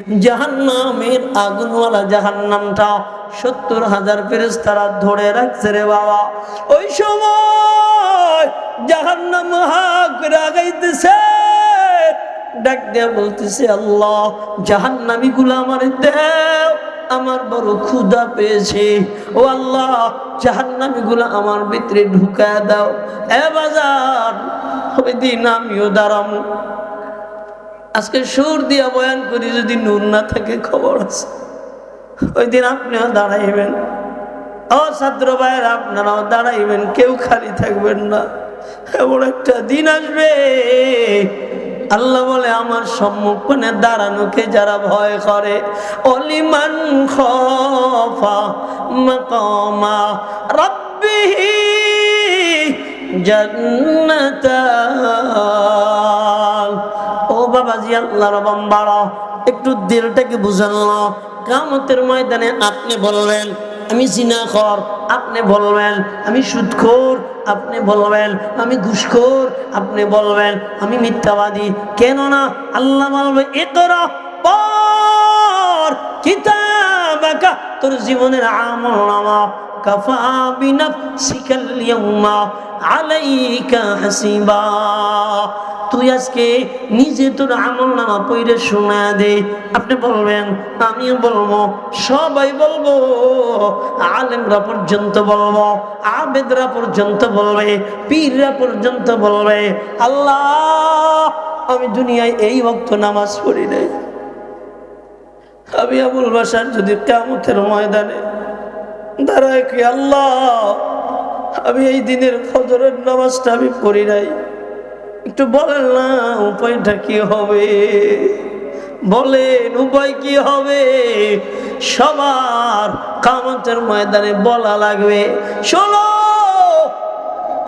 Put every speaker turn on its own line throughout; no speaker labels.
জাহান্নামের আগুনওয়ালা জাহান্নামটা 70,000 ফেরেশতারা ধরে রাখছে রে বাবা। ওই সময় জাহান্নাম হাক রাগাইতেছে, ডাক দিয়ে বলতেছে, আল্লাহ জাহান্নামী গুলা আমার দেও, আমার বড় ক্ষুধা পেয়েছে। ও আল্লাহ জাহান্নামী গুলা আমার ভিতরে ঢুকায় দাও। এ বাজার, ওই দিন আমিও দাঁড়াবো। আজকে সুর দিয়া বয়ান করি, যদি নূর না থাকে খবর আছে। ওই দিন আপনিও দাঁড়াইবেন, ও ছাত্র ভাইয়েরা আপনারাও দাঁড়াইবেন, কেউ খালি থাকবেন না। এমন একটা দিন আসবে, আল্লাহ বলে আমার সম্মুখে দাঁড়ানোকে যারা ভয় করে, অলিমান খাফা মাকামা রাব্বিহি জান্নাতান। ও বাবাজি, আল্লাহর বান্দারা, একটু দিলটাকে বুঝান। কিয়ামতের ময়দানে আপনি বলবেন আমি জিনাখোর, আপনি বলবেন আমি সুদখোর, আপনি বলবেন আমি ঘুষখোর, আপনি বলবেন আমি মিথ্যাবাদী। কেন না আল্লাহ বলবে, ইকরা পড় কিতাবাকা, তোর জীবনের আমলনামা, কাফা বিনাফসিকাল ইয়াউমা আলাইকা হাসিবা। তুই আজকে নিজে তোর আমলনামা পড়ে শোনা দে। আপনি বলবেন, আমিও বলবো, সবাই বলবো, আলেমরা পর্যন্ত বলবো, আবেদরা পর্যন্ত বলবে, পীররা পর্যন্ত বলবে, আল্লাহ আমি দুনিয়ায় এই ওয়াক্ত নামাজ পড়ি নাই। আমি আবুল বাশার যদি কিয়ামতের ময়দানে দাঁড়ায় কি, আল্লাহ আমি এই দিনের ফজরের নামাজটা আমি পড়ি নাই, একটু বলেন না উপায়টা কি হবে? বলেন উপায় কি হবে? সবার কিয়ামতের ময়দানে বলা লাগবে। শোনো,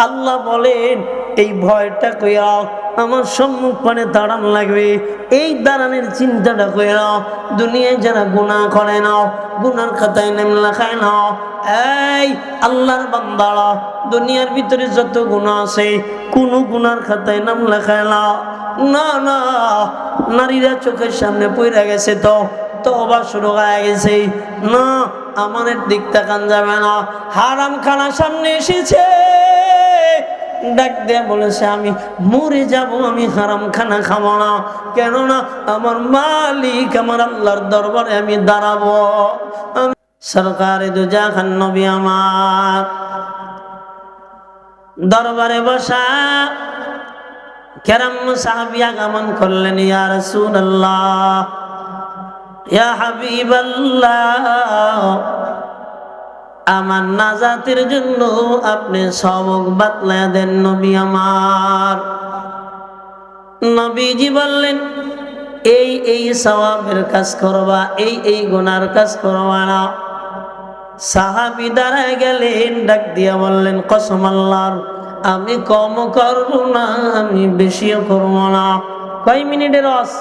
আল্লাহ বলেন এই ভয়টা কইরা আমার সম্মুখে দাঁড়ান লাগবে। এই দাঁড়ানোর চিন্তাটা কইরা দুনিয়ায় যারা গুনাহ করে না, গুনার খাতায় নাম লেখায় না। এই আল্লাহর বান্দারা, দুনিয়ার ভিতরে যত গুনাহ আছে কোন গুনার খাতায় নাম লেখায় না। না না, নারীরা চোখের সামনে পড়ে গেছে তো তওবা শুরু হয়ে গেছে। না, আমাদের দিক তাকান যাবে না। হারাম খানা সামনে এসেছে, ডাক দিয়ে বলেছে আমি মরে যাব, আমি হারাম খানা খাবো না। কেননা আমার মালিক আমার আল্লাহর দরবারে আমি দাঁড়াবো। সরকারে দু জাহান নবী আমার দরবারে বসা কেরাম সাহাবী আগমন করলেন, ইয়া রাসূলুল্লাহ, ইয়া হাবিবাল্লাহ, আমার নাজাতের জন্য আপনি সবক বাতলা দেন নবী আমার। নবীজি বললেন, এই এই সওয়াবের কাজ করবা, এই এই গুনার কাজ করবা না। সাহাবী দাঁড়ায় গেলেন, ডাক দিয়া বললেন, কসম আল্লাহর, আমি কম করব না, আমি বেশিও করব না। কয় মিনিটের রস?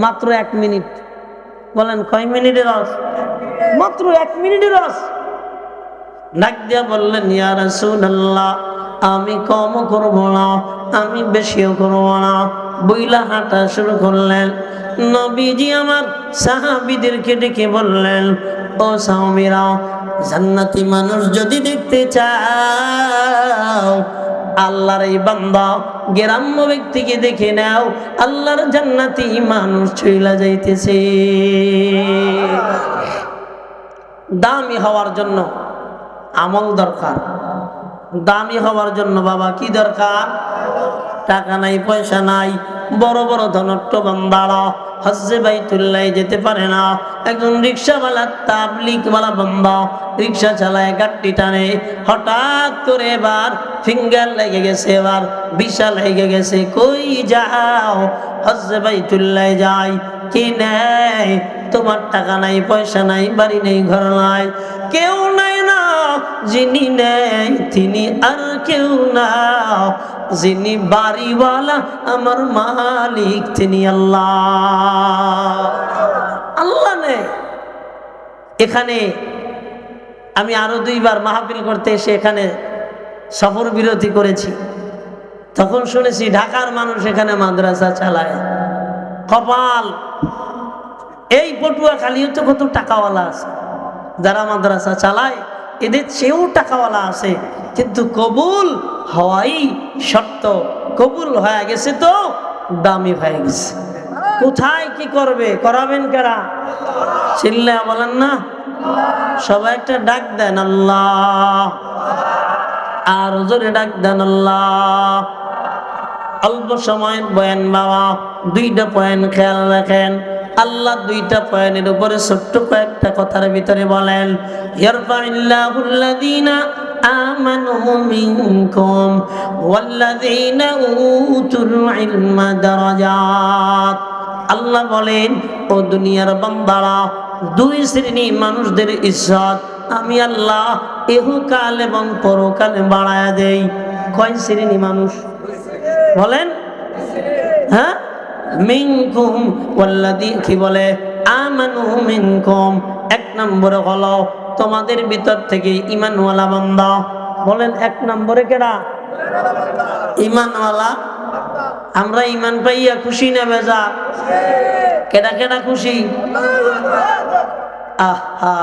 মাত্র 1 মিনিট। বলেন কয় মিনিটের রস? মাত্র 1 মিনিটের রস। ডাক দিয়া বললেন, ইয়া রাসূলুল্লাহ, আমি কম করব না, আমি বেশিও করব না। বইলা হাঁটা শুরু করলেন। নবীজি আমার সাহাবীদেরকে ডেকে বললেন, ও সাহাবীরা, জান্নাতি মানুষ যদি দেখতে চাও, আল্লাহর এই বান্দা গ্রাম্য ব্যক্তিকে দেখে নাও, আল্লাহর জান্নাতি মানুষ চইলা যাইতেছে। দামি হওয়ার জন্য আমল দরকার। দামি হওয়ার জন্য বাবা কি দরকার? টাকা নাই, পয়সা নাই, বড় বড় ধনট্ট বান্দারা হজ্জে বাইতুল্লাহ যেতে পারে না। একজন রিক্সাওয়ালা তাবলিগওয়ালা বান্দা রিক্সা চালায়, গাড়ি টানে, হঠাৎ করে এবার ফিঙ্গার লেগে গেছে, এবার ভিসা লেগে গেছে। কই যাও? হজ্জে বাইতুল্লাহ যাই। কি নেয়? তোমার টাকা নাই, পয়সা নাই, বাড়ি নেই, ঘর নাই, কেউ নাই না। যিনি নেই তিনি আর কেউ না, যিনি বাড়িওয়ালা আমার মালিক তিনি আল্লাহ। আল্লাহ নেই। এখানে আমি আরো 2 বার মাহফিল করতে এসে এখানে সফর বিরতি করেছি। তখন শুনেছি ঢাকার মানুষ এখানে মাদ্রাসা চালায়। কপাল, এই পটুয়াখালীও তো কত টাকাওয়ালা আছে, যারা মাদ্রাসা চালায় এদের চেয়েও টাকাওয়ালা আছে, কিন্তু কবুল হওয়াই শর্ত। কবুল হয়ে গেছে তো দামি হয়ে গেছে। কোথায় কি করবে, করাবেন কারা? চিল্লা বলেন না, সবাই একটা ডাক দেন আল্লাহ, আর জোরে ডাক দেন আল্লাহ। অল্প সময়ের বয়ান বাবা, দুইটা পয়েন্ট খেয়াল রাখেন। আল্লাহ দুইটা পয়েন্টের উপরে ছোট্ট কয়েকটা কথার ভিতরে বলেন, ইয়ারফাইল্লাহুল্লাযীনা আমানু মিনকুম ওয়াল্লাযীনা উতুল ইলমা দারাজাত। আল্লাহ বলেন, ও দুনিয়ার বান্দারা, দুই শ্রেণী মানুষদের ইজ্জত আমি আল্লাহ ইহকাল এবং পরকালে বাড়ায়া দেই। কয় শ্রেণী মানুষ বলেন? হ্যাঁ, মিনকুম ওয়াল্লাযী, কি বলে? আমানু মিনকুম। এক নম্বরে হলো তোমাদের ভিতর থেকে ঈমানওয়ালা বান্দা। বলেন এক নম্বরে কেডা? ঈমানওয়ালা। আমরা ঈমান পাইয়া খুশি না বেজা? কেডা কেডা খুশি? আহা,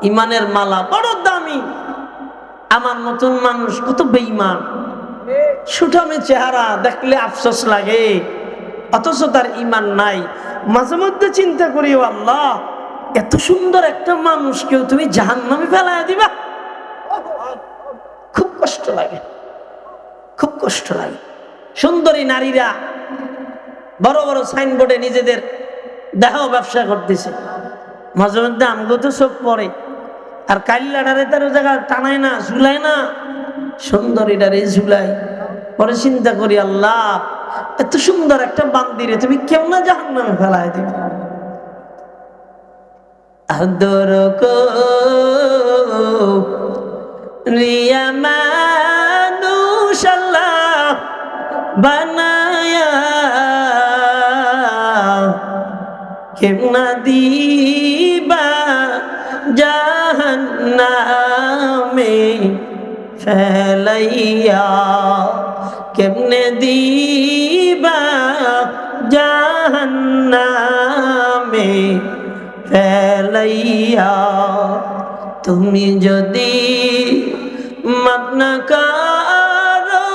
ঈমানের মালা বড় দামি। আমার মতন মানুষ কত বেঈমান, সুঠামে চেহারা, দেখলে আফসোস লাগে, অথচ তার ঈমান নাই। মাঝে মধ্যে চিন্তা করি, ও আল্লাহ, এত সুন্দর একটা মানুষকেও তুমি জাহান্নামে ফেলায় দিবা। খুব কষ্ট লাগে, খুব কষ্ট লাগে। সুন্দরী নারীরা বড় বড় সাইনবোর্ডে নিজেদের দেহ ব্যবসা করতেছে, মাঝে মধ্যে আমগো তো চোখ পড়ে। আর কাইল্লাডারে তার জায়গা টানায় না, ঝুলায় না, সুন্দরীটারে ঝুলায়। পরে চিন্তা করি, আল্লাহ, এত সুন্দর একটা বান্দিরে তুমি কেমন জাহান্নামে ফেলায় দিবে। আদর রিয়া মানুষ আল্লাহ বানায়া, কেমনা দিবা জাহান্নামে ফেলাইয়া, কেমনে দিবা জাহান্নামে ফেলাইয়া। তুমি যদি মাফ না করো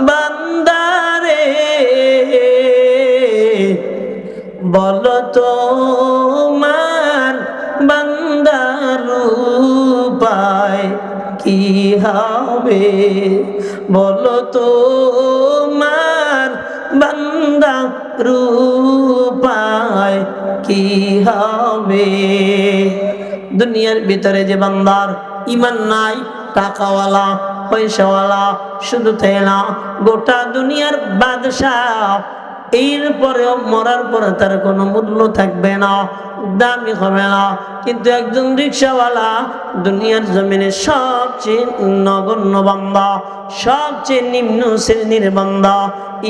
বান্দারে, বলো তোমার বান্দার উপায় কি হবে? বলো তোমার বান্দার উপায় কি হবে? দুনিয়ার ভিতরে যে বান্দার ঈমান নাই, টাকাওয়ালা পয়সাওয়ালা, শুধু তাই না, গোটা দুনিয়ার বাদশাহ, এরপরেও মরার পরে তার কোনো মূল্য থাকবে না, দামি হবে না। কিন্তু একজন রিকশাওয়ালা দুনিয়ার জমিনে সবচেয়ে নগণ্য বান্দা, সবচেয়ে নিম্ন শ্রেণীর বান্দা,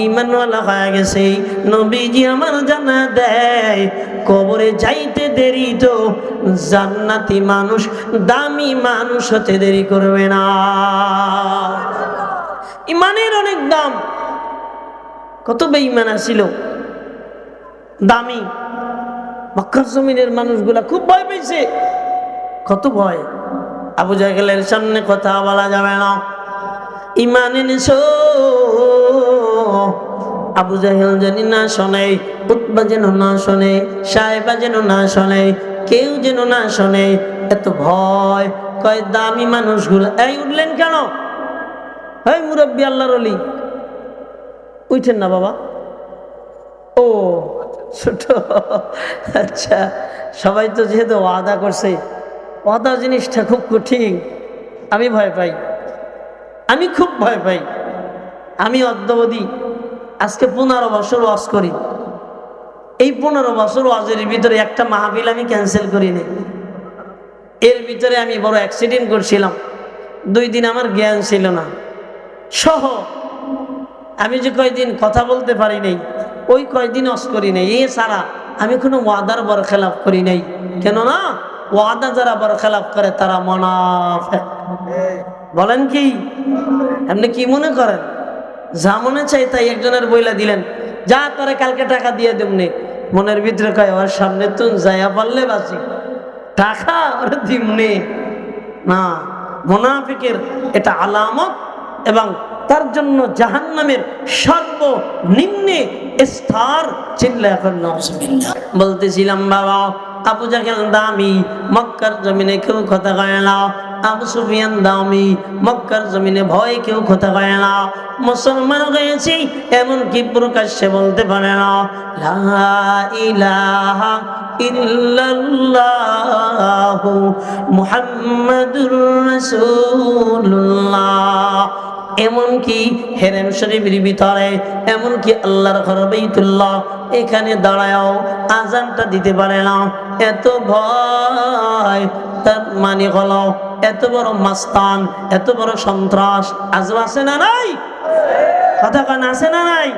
ঈমানওয়ালা হয়ে গেছে। নবীজি আমার জানা দেয়, কবরে যাইতে দেরি তো জান্নাতি মানুষ, দামি মানুষ হতে দেরি করবে না। ঈমানের অনেক দাম। কত বেঈমান ছিল দামি। মক্কার জমিনের মানুষগুলা খুব ভয় পেয়েছে। কত ভয়! আবু জাহেলের সামনে কথা বলা যাবে না। ঈমান এনেছো, আবু জাহেল জানি না শোনে, উতবা যেন না শোনে, সাহেবা যেন না শোনে, কেউ যেন না শোনে। এত ভয়। কয় দামি মানুষগুলো, এই উঠলেন কেন? এই মুরব্বী আল্লাহর ওলি, উঠেন না বাবা। ও ছোট, আচ্ছা। সবাই তো যেহেতু ওয়াদা করছে, ওয়াদা জিনিসটা খুব কঠিন। আমি ভয় পাই, আমি খুব ভয় পাই। আমি অদ্যাবধি আজকে 15 বছর ওয়াজ করি। এই 15 বছর ওয়াজের ভিতরে একটা মাহফিল আমি ক্যান্সেল করিনি। এর ভিতরে আমি বড় অ্যাক্সিডেন্ট করছিলাম, 2 দিন আমার জ্ঞান ছিল না সহ। আমি যে কয়দিন কথা বলতে পারি নাই, ওই কয়দিন ওয়াজ করি নাই। এ ছাড়া আমি কোনো ওয়াদার বরখেলাপ করি নাই। কেন না? ওয়াদা যারা বরখেলাপ করে তারা মুনাফিক। বলেন কি? আপনি কি মনে করেন? যা মনে চাই তাই একজনের বইলা দিলেন, যা তোরে কালকে টাকা দিয়ে দেবনে, মনের ভিতরে কয় ওর সামনে তুই যাইয়া পারলে বাঁচি, টাকা ওরা দিমনে না। মুনাফিকের এটা আলামত, এবং তার জন্য জাহান্নামের সর্বনিম্নে স্তর। চিল্লা এখন নাউজুবিল্লাহ। বলতেছিলাম বাবা, আবু জাহেল দামি, মক্কার জমিনে কেউ কথা কয় না। আবু সুফিয়ান দামি, মক্কার জমিনে ভয় কেউ কথা কয় না। মুসলমান হয়েছি এমনকি প্রকাশ্যে বলতে পারে না লা ইলাহা ইল্লাল্লাহু মুহাম্মাদুর রাসূলুল্লাহ। এমনকি হেরেম শরীফের ভিতরে, এমনকি আল্লাহর ঘর বাইতুল্লাহ, এখানে দাঁড়ায়ও আজানটা দিতে পারে না। এত ভয়, তার মানে হলো এত বড় মাস্তান, এত বড় সন্ত্রাস আজ আছে না নাই? কথা কান আছে না নাই?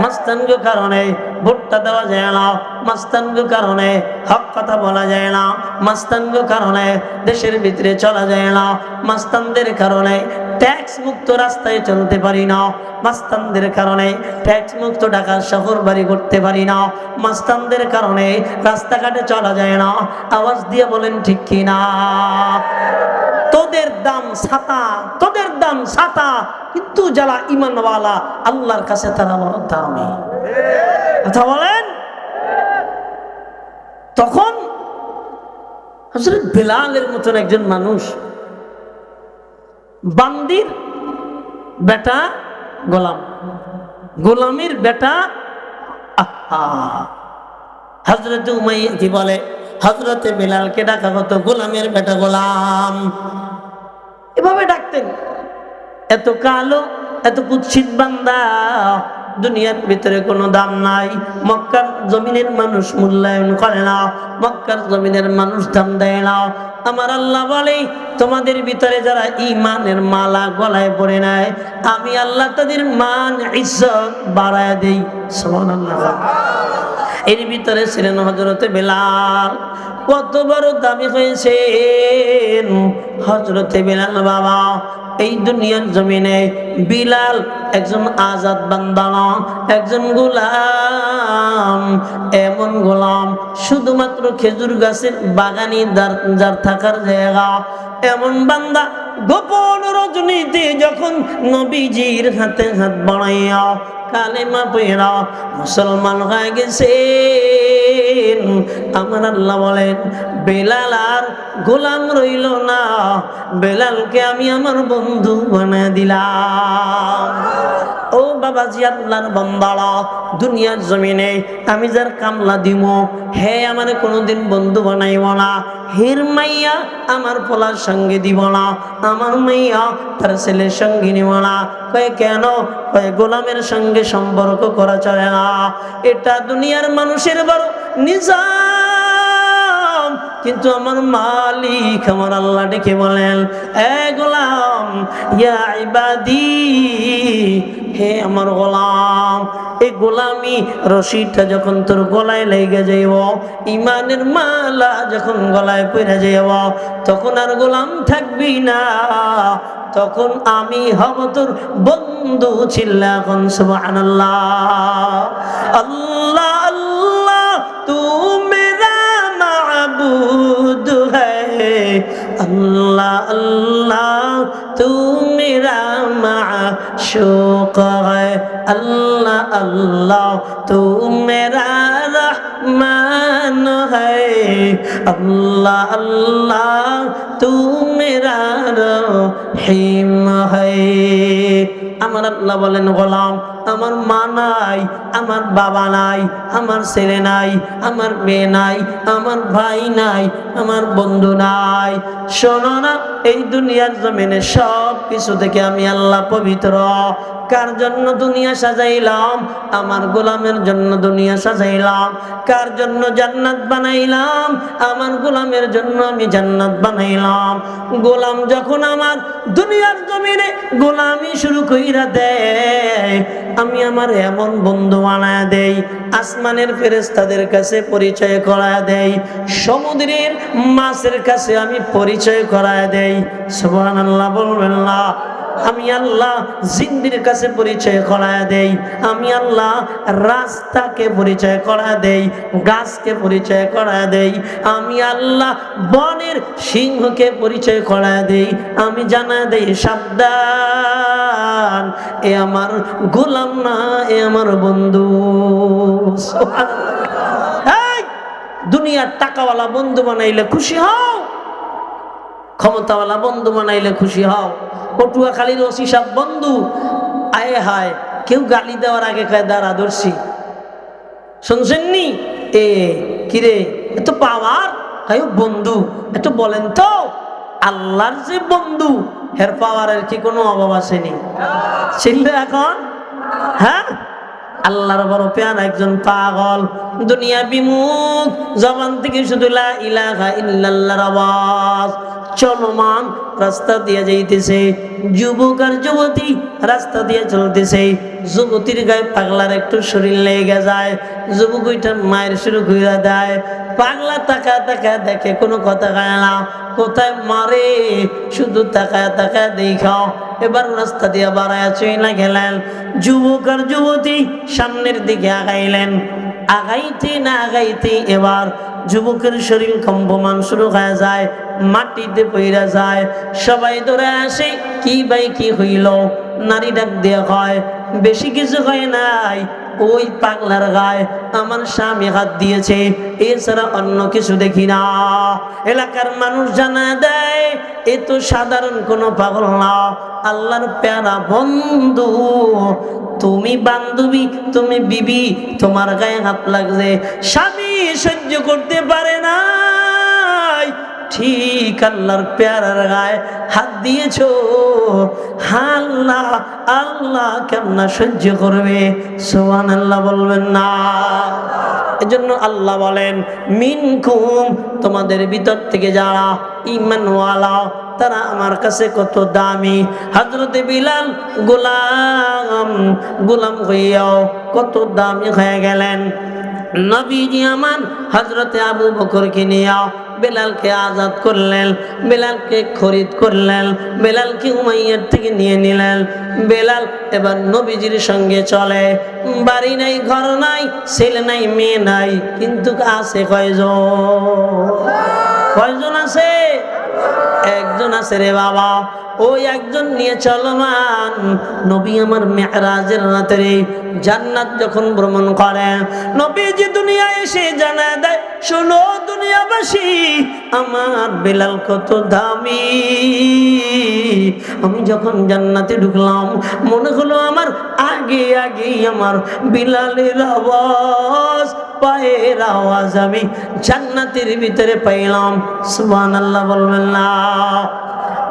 মাস্তানগো কারণে ভোটটা দেওয়া যায় না, মাস্তানগো কারণে হক কথা বলা যায় না, মাস্তানগো কারণে দেশের ভিতরে চলা যায় না, মাস্তানদের কারণে ট্যাক্স মুক্ত রাস্তায় চলতে পারি না, মাস্তানদের কারণে ট্যাক্স মুক্ত ঢাকা শহর বাড়ি করতে পারি না, মাস্তানদের কারণে রাস্তাঘাটে চলা যায় না। আওয়াজ দিয়ে বলেন ঠিক কি না? তোদের দাম ছাতা, তোদের দাম ছাতা, কিন্তু যারা ঈমানওয়ালা আল্লাহর কাছে তারা বড় দামি। কথা বলেন। তখন হযরত বেলালের মতন একজন মানুষ, বান্দির বেটা গোলাম, গোলামের বেটা, হযরত উমাইয়া কি বলে, হযরতে বেলালকে ডাকা হতো গোলামের বেটা গোলাম, এভাবে ডাকতেন। এত কালো, এত কুৎসিত বান্দা, দুনিয়ার ভিতরে কোনো দাম নাই। মক্কার জমিনের মানুষ মূল্যায়ন করে না, মক্কার জমিনের মানুষ দাম দেয় না। আমার আল্লাহ বলে, তোমাদের ভিতরে যারা ঈমানের মালা গলায় পরে নেয়, আমি আল্লাহ তাদের মান ইজ্জত বাড়ায় দেই। সুবহানাল্লাহ। এর ভিতরে ছিলেন হযরতে বেলাল। কত বড় দামি হয়েছেন হযরতে বেলাল বাবা। এই দুনিয়ার জমিনে বিলাল একজন আজাদ বান্দা না, একজন গোলাম। এমন গোলাম শুধুমাত্র খেজুর গাছের বাগানি যার থাকার জায়গা, এমন বান্দা গোপন রজনীতে যখন নবীজির হাতে হাত বাড়াইয়া কালেমা পড়া মুসলমান হয়ে গেছেন। আমার আল্লাহ বলেন, বেলাল আর গোলাম রইল না, বেলালকে আমি আমার বন্ধু বানিয়ে দিলাম। ও বাবাজি, আল্লাহর বান্দারা, দুনিয়ার জমিনে আমি যার কামলা দিব, হে আমার কোনোদিন বন্ধু বানাইব না। হের মাইয়া আমার পোলার সঙ্গে দিব না, আমার মাইয়া তার ছেলের সঙ্গে নিব না। কয়ে কেন? কয়ে গোলামের সঙ্গে সম্পর্ক করা চলে না, এটা দুনিয়ার মানুষের বড় নিজাম। কিন্তু আমার মালিক আমার আল্লাহ ডেকে বলেন, এ গোলাম, ইয়া ইবাদি, হে আমার গোলাম, এই গোলামি রশিটা যখন তোর গলায় লেগে যাইব, ইমানের মালা যখন গলায় পড়ে যাইব, তখন আর গোলাম থাকবি না, তখন আমি হব তোর বন্ধু। চিল্লা এখন সুবহানাল্লাহ। আল্লাহ আল্লাহ তু মেরা মাবুদ হ্যায়, अल्लाह अल्लाह तू मेरा माशूक है, अल्लाह अल्लाह तू मेरा रहमान है, अल्लाह अल्लाह तू मेरा रहीम है। আমার আল্লাহ বলেন, গোলাম, আমার মা নাই, আমার বাবা নাই, আমার ছেলে নাই, আমার মেয়ে নাই, আমার ভাই নাই, আমার বন্ধু নাই। শোনো না, এই দুনিয়ার জমিনে সব কিছু থেকে আমি আল্লাহ পবিত্র। কার জন্য দুনিয়া সাজাইলাম? আমার গোলামের জন্য দুনিয়া সাজাইলাম। কার জন্য জান্নাত বানাইলাম? আমার গোলামের জন্য আমি জান্নাত বানাইলাম। গোলাম যখন আমার দুনিয়ার জমিনে গোলামি শুরু কইরা দেয়, আমি আমার এমন বন্ধু বানায় দেই, আসমানের ফেরেশতাদের কাছে পরিচয় করায় দেই, সমুদ্রের মাছের কাছে আমি পরিচয় করায় দেই। সুবহানাল্লাহ বলবেন না? আমি আল্লাহ জিন্দির কাছে পরিচয় করায় দেই, আমি আল্লাহ রাস্তাকে পরিচয় করায় দেই, গাছকে পরিচয় করায় দেই, আমি আল্লাহ বনের সিংহকে পরিচয় করায় দেই, আমি জানা দেই সাবধান, এ আমার গোলাম না, এ আমার বন্ধু। এই দুনিয়ার টাকাওয়ালা বন্ধু বানাইলে খুশি হও, ক্ষমতাওয়ালা বন্ধু বানাইলে খুশি হও। পটুয়াখালীর ওসি সাহেব বন্ধু, আয়ে হায়, কেউ গালি দেওয়ার আগে কয় দাঁড়া ধরছি, শুনছেননি? এ কিরে এত পাওয়ার, তাই বন্ধু একটু বলেন তো, আল্লাহর যে বন্ধু হের পাওয়ারের কি কোনো অভাব আসেনি? ছিল এখন? হ্যাঁ, আল্লাহর বড় পেয়ার একজন পাগল, দুনিয়া বিমুখ, জবান থেকে শুধু লা ইলাহা ইল্লাল্লাহর আওয়াজ চলমান, রাস্তা দিয়ে যাইতেছে, যুবক আর যুবতী রাস্তা দিয়ে চলতেছে, যুবতীর গায়ে পাগলার একটু শরীর লেগে যায়, যুবক ওইটা মায়ের শুরু করে দেয়, পাগলা তাকায় তাকায় দেখে কোনো কথা কয় না, কোথায় মারে শুধু তাকায় তাকায় দেখাও। এবার রাস্তা দিয়ে বাড়ায় চইলা গেলেন, যুবক আর যুবতী সামনের দিকে আগাইলেন, আগাইতে না আগাইতে এবার যুবকের শরীর কম্পমান শুরু হয়ে যায়, মাটিতে পইরা যায়, সবাই দৌড়ে আসে, কি ভাই কি হইল? নারী ডাক দিয়ে কয়, বেশি কিছু হয় নাই, ওই পাগলার গায়ে আমার স্বামী হাত দিয়েছে, এছাড়া অন্য কিছু দেখি না। এলাকার মানুষ জানা দেয় এ তো সাধারণ কোনো পাগল না, আল্লাহর প্যারা বন্ধু, তুমি বান্ধবী, তুমি বিবি, তোমার গায়ে হাত লাগছে, স্বামী সহ্য করতে পারে না, ঠিক আল্লাহর প্যারার গায়ে হাত দিয়েছো, আল্লাহ আল্লাহ কেমন সহ্য করবে? সুবহানাল্লাহ বলবেন না? এজন্য আল্লাহ বলেন, মিনকুম, তোমাদের ভিতর থেকে যারা ঈমানওয়ালা তারা আমার কাছে কত দামি। হযরতে বিলাল গোলাম হইয়াও কত দামি হয়ে গেলেন। নবীজি আমার হযরতে আবু বকরকে নিয়ে বেলালকে আজাদ করলেন, বেলালকে খরিদ করলেন, বেলালকে উমাইয়ার থেকে নিয়ে নিলেন। বেলাল এবার নবীজির সঙ্গে চলে, বাড়ি নাই, ঘর নাই, ছেলে নাই, মেয়ে নাই, কিন্তু আছে কয়জন? কয়জন আছে? একজন আছে রে বাবা, ওই একজন নিয়ে চলমান। নবী আমার মেরাজের রাতে জান্নাত যখন ভ্রমণ করেন, নবীজি দুনিয়ায় এসে জানা দেয়, শোনো দুনিয়াবাসী, আমার বেলাল কত দামি। আমি যখন জান্নাতে ঢুকলাম, মনে হলো আমার আগে আগেই আমার বিলালের আওয়াজ, পায়ের আওয়াজ আমি জান্নাতের ভিতরে পাইলাম। সুবহানাল্লাহ বলবেন না?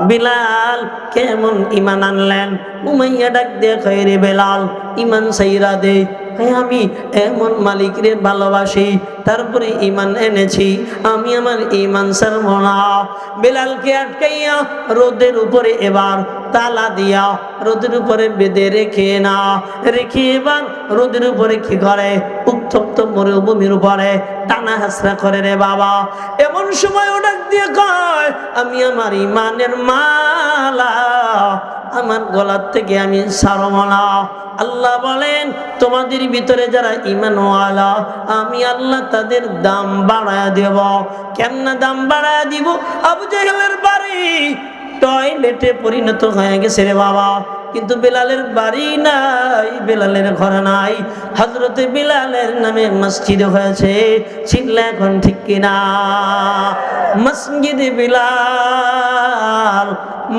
বিলাল কেমন ঈমান আনলেন? উমাইয়া ডাক দিয়ে কয়, রে বেলাল, ঈমান সাইরা দে। আমি এমন মালিকরে ভালোবাসি, তারপরে ঈমান এনেছি, আমি আমার ঈমান ছাড়ব না। বেলালকে আটকাইয়া রোদের উপরে এবার তালা দিয়া রোদের উপরে বেঁধে রেখে এবার রোদের উপরে কি করে? উত্তপ্ত মরুভূমির উপরে টানা হাসরা করে রে বাবা। এমন সময় ও ডাক দিয়ে কয়, আমি আমার ঈমানের মালা আমার গলার থেকে আমি ছাড়ব না। আল্লাহ বলেন, তোমাদের ভিতরে যারা ঈমানওয়ালা, আমি আল্লাহ তাদের দাম বাড়ায় দেব। কেমন দাম বাড়ায় দিব? আবু জেহেলের বাড়ি টয়লেটে পরিণত হয়ে গেছে রে বাবা, কিন্তু বেলালের বাড়ি নাই, বেলালের ঘর নাই। হযরতে বিলালের নামে মসজিদ হয়েছে, চিল্লা এখন ঠিক কিনা? মসজিদে বিলাল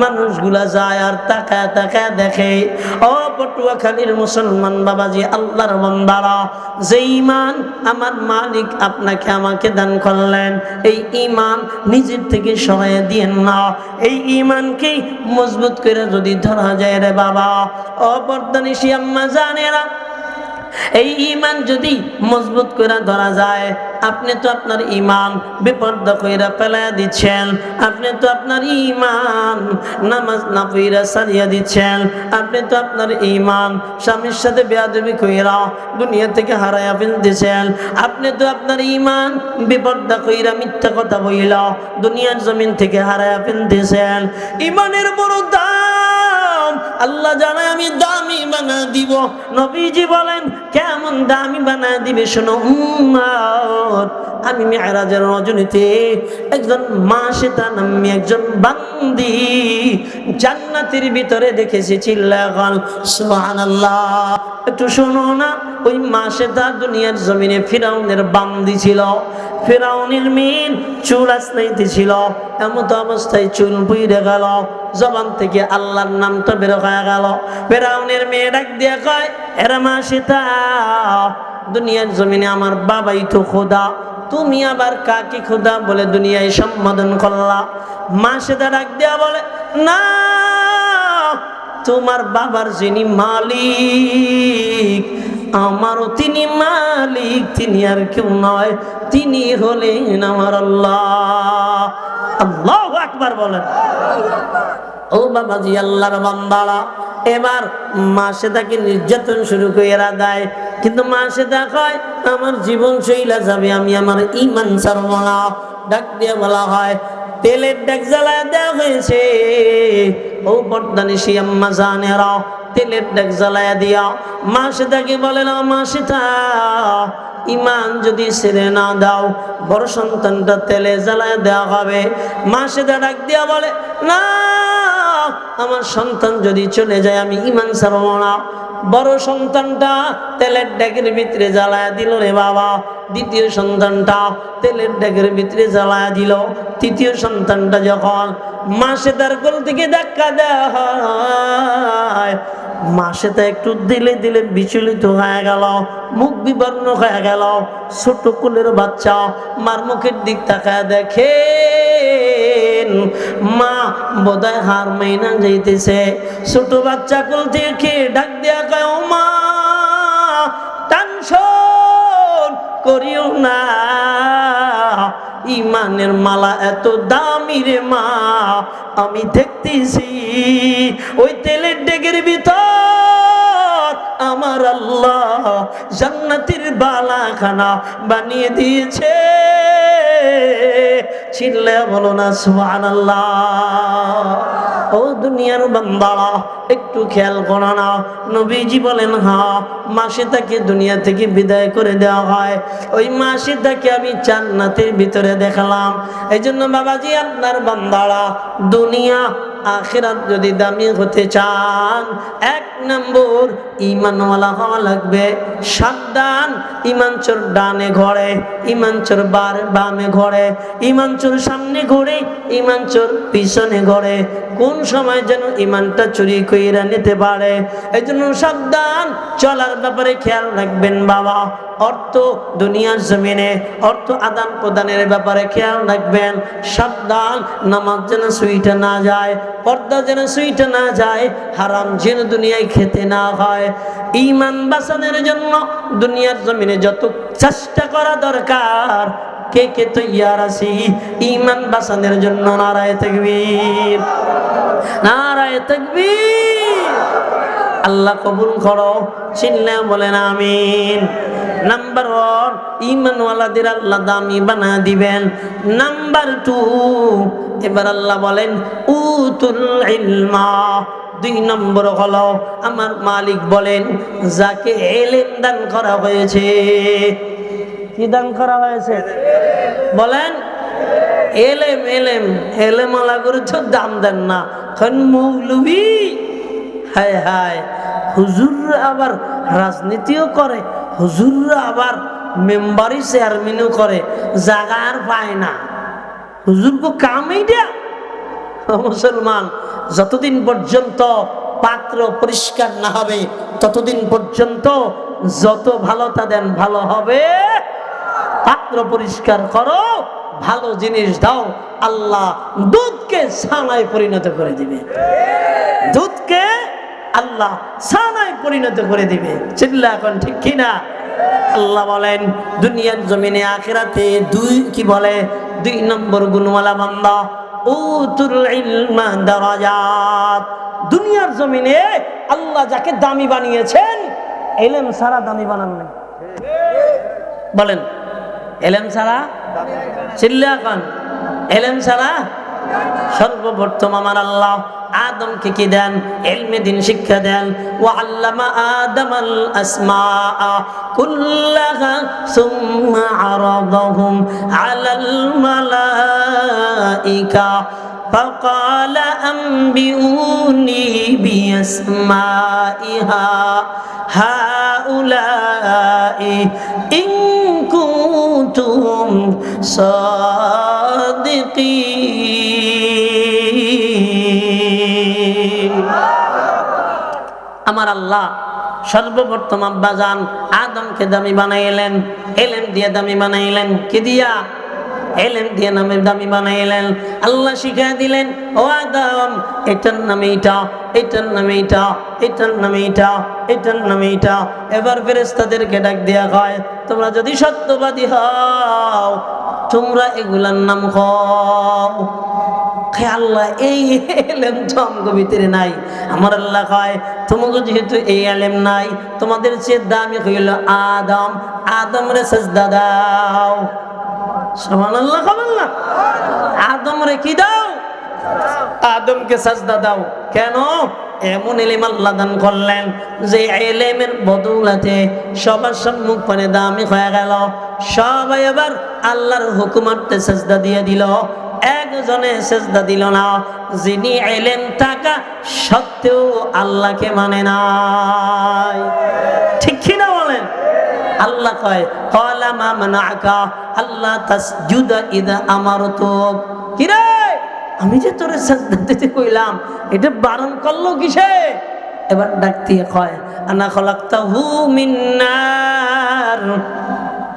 মানুষগুলা যায় আর তাকায় তাকায় দেখে, ও পটুয়াখালীর মুসলমান বাবাজি, আল্লাহর বান্দারা, যে ঈমান আমার মালিক আপনাকে আমাকে দান করলেন, এই ঈমান নিজের থেকে সরাইয়া দিয়েন না। এই ঈমানকে মজবুত করে যদি ধরা যায় রে বাবা, ও পর্দানিশী আম্মা জানেরা, এই ঈমান যদি মজবুত করে ধরা যায়, আপনি তো আপনার ঈমান বেপরদা কইরা ফেলাইয়া দিচ্ছেন, আপনি তো আপনার ঈমান নামাজ না পড়া সারিয়া দিচ্ছেন, আপনি তো আপনার ঈমান স্বামীর সাথে বেয়াদবি কইরা দুনিয়া থেকে হারাইয়া ফেলতেছেন, আপনি তো আপনার ঈমান বেপরদা কইরা মিথ্যা কথা বইলা দুনিয়ার জমিন থেকে হারাইয়া ফেলতেছেন। ঈমানের বড় দাম, আল্লাহ জানায় আমি দামি বানায় দিব। নবীজি বলেন কেমন দামি বানায় দিবে শোনো উম্মত, আমি মিরাজের রজনীতে একজন মাশিতা নামী একজন বান্দি জান্নাতের ভিতরে দেখেছি। চিল্লায় বল সুবহানাল্লাহ। একটু শোনো না, ওই মাশিতা দুনিয়ার জমিনে ফিরাউনের বান্দি ছিল। ফিরাউনের মেয়ের চুল আসনাইতে ছিল, এমত অবস্থায় চুল পুইরে গেল, জবান থেকে আল্লাহর নামটা বের হয়ে গেল। ফিরাউনের মেয়ে ডাক দিয়ে কয় এরা মাশিতা, দুনিয়ার জমিনে আমার বাবাই তো খোদা, তুমি আবার কাকে খোদা বলে দুনিয়ায় সম্বোধন করলা? মাশিতা ডাক দিয়া বলে না, তোমার বাবার যিনি মালিক আমারও তিনি মালিক, তিনি আর কেউ নয়, তিনি হলেন আমার আল্লাহ। আল্লাহু আকবার বলেন। ও বাবাজি, আল্লাহর বান্দারা, এবার মাশিতাকে নির্যাতন শুরু কইরা দেয়, কিন্তু মাশিতা কয় আমার জীবন শৈলা যাবে, আমি আমার ঈমান ছাড়ব না। ডাক দিয়ে বলা হয় তেলের ডেক জ্বালায় দেওয়া হয়েছে। ও পর্দানিশী আম্মা জানেরা, তেলের ডেক জ্বালায় দিয়া মাশিতাকে বলে না মাশিতা, ঈমান যদি ছেড়ে না দাও বড় সন্তানটা তেলে জ্বালায় দেওয়া হবে। মাশিতা ডাক দিয়া বলে না, আমার সন্তান যদি চলে যায় আমি ঈমান ছাড়ব না। বড় সন্তানটা তেলের ডেকের ভিতরে জ্বালায় দিল রে বাবা, দ্বিতীয় সন্তানটা তেলের ডেকের ভিতরে জ্বালায় দিল। তৃতীয় সন্তানটা যখন মাশিতার কোল থেকে ধাক্কা দেওয়া হয়, মাশিতা একটু দিলে দিলে বিচলিত হয়ে গেল, মুখ বিবর্ণ হয়ে গেল। ছোট কোলের বাচ্চা মার মুখের দিক তাকায় দেখে মা বোধহয় হার মাইনা যাইতেছে। ছোট বাচ্চা কোল থেকে ডাক দেয়া কয় ও মা, টেনশন করিও না, ঈমানের মালা এত দামি রে মা, আমি দেখতেছি ওই তেলের ডেকের ভিতর আমার আল্লাহ জান্নাতের বালাখানা বানিয়ে দিয়েছে। চিল্লা বলো না সুবহানাল্লাহ। ও দুনিয়ার বান্দারা, একটু খেয়াল করো না, নবীজি বলেন হ্যাঁ, মাশিতাকে দুনিয়া থেকে বিদায় করে দেওয়া হয়। ওই মাশিতাকে আমি জান্নাতের ভিতরে দেখলাম। এই জন্য বাবাজি, আপনার বান্দারা দুনিয়া আখিরাত যদি দামি হতে চান, এক নম্বর ঈমানওয়ালা হওয়া লাগবে। সাবধান, ঈমান চোর ডানে ঘোরে, ঈমান চোর বামে ঘোরে, ঈমান চোর সামনে ঘোরে, ঈমান চোর পিছনে ঘোরে। কোন সময় যেন ঈমানটা চুরি কইরা নিতে পারে। এই জন্য সাবধান, চলার ব্যাপারে খেয়াল রাখবেন বাবা। অর্থ দুনিয়ার জমিনে অর্থ আদান প্রদানের ব্যাপারে খেয়াল রাখবেন। সাবধান, নামাজ যেন সুইটা না যায়, পর্দা যেন সুইটা না যায়, হারাম যেন দুনিয়ায় খেতে না হয়। ঈমান বাঁচানোর জন্য দুনিয়ার জমিনে যত চেষ্টা করা দরকার, কে কে তৈয়ার আছি ঈমান বাঁচানোর জন্য? নারায়ে তাকবীর, নারায়ে তাকবীর। আল্লাহ কবুল করো, চিল্লা বলেন আমিন। নাম্বার 1, ঈমানওয়ালাদের আল্লাহ দামি বানা দিবেন। নাম্বার 2, এবার আল্লাহ বলেন উতুল ইলমা। 2 নম্বর হলো আমার মালিক বলেন যাকে ইলম দান করা হয়েছে। কি দান করা হয়েছে বলেন? ইলম। ইলম আলা করছো দাম দেন না, কারণ মৌলভী হায় হায়, হুজুররা আবার রাজনীতিও করে, হুজুররা আবার মেম্বারি চেয়ারম্যানও করে, জায়গা আর পায় না। হুজুর কো কাম এইটা? মুসলমান, যতদিন পর্যন্ত পাত্র পরিষ্কার না হবে ততদিন পর্যন্ত যত ভালোতা দেন ভালো হবে। পাত্র পরিষ্কার করো, ভালো জিনিস দাও, আল্লাহ দুধকে ছানায় পরিণত করে দিবে। দুধকে আল্লাহ ছানায় পরিণত করে দিবে। চিল্লা এখন ঠিক কিনা? আল্লাহ বলেন দুনিয়ার জমিনে আখিরাতে 2 নম্বর গুণওয়ালা বান্দা উতুল ইলমা দারাজাত। দুনিয়ার জমিনে আল্লাহ যাকে দামি বানিয়েছেন, ইলম ছাড়া দামি বানান নাই। বলেন ইলম ছাড়া? চিল্লা এখন ইলম ছাড়া সর্বপ্রথম আমার আল্লাহ আদমকে কি দেন? ইলমে দ্বীন শিক্ষা দেন। ওয়া আল্লামা আদামাল আসমাআ কুল্লাহা সুম্মা আরাদাহুম আলাল মালাইকা فقال أنبئوني بأسماء هؤلاء إن كنتم صادقين আমার আল্লাহ সর্বপ্রথম আব্বাজান আদমকে দামি বানাইলেন, ইলম দিয়ে দামি বানাইলেন। কি দিয়া? ইলম দিয়ে নামে দামি বানাইলেন। আল্লাহ শিখাই দিলেন, ও আদম এটার নামে এটা, এটার নামে এটা, এটার নামে এটা, এটার নামে এটা। এবার ফেরেশতাদেরকে ডাক দেয়া হয়, তোমরা যদি সত্যবাদী হও তোমরা এগুলার নাম কও। আল্লাহ এই ইলম তো আমগো ভিতরে নাই। আমার আল্লাহ কয় তোমাকে যেহেতু এই ইলম নাই, তোমাদের চেয়ে দামি হইল আদম, আদমরে সাজদা দাও। সুবহানাল্লাহ, সুবহানাল্লাহ। আদমরে কি দাও? আদমকে সাজদা দাও। কেন? এমন ইলম আল্লাহ দান করলেন যে ইলমের বদৌলতে সবার সম্মুখ পানে দামি হয়ে গেল। সবাই এবার আল্লাহর হুকুমার্থে সাজদা দিয়ে দিল। একজনে সাজদা দিল না, যিনি ইলম থাকা সত্ত্বেও আল্লাহকে মানে নাই। ঠিক কি না বলেন? আল্লাহ কয় ক্বালা মা মানাআকা আল্লা তাসজুদা ইযা আমারতুক। কি রে, আমি যে তোরে সাজদা দিতে কইলাম এটা বারণ করলো কিসে? এবার ডাক দিয়ে কয় আনা খলাকতাহু মিন নার।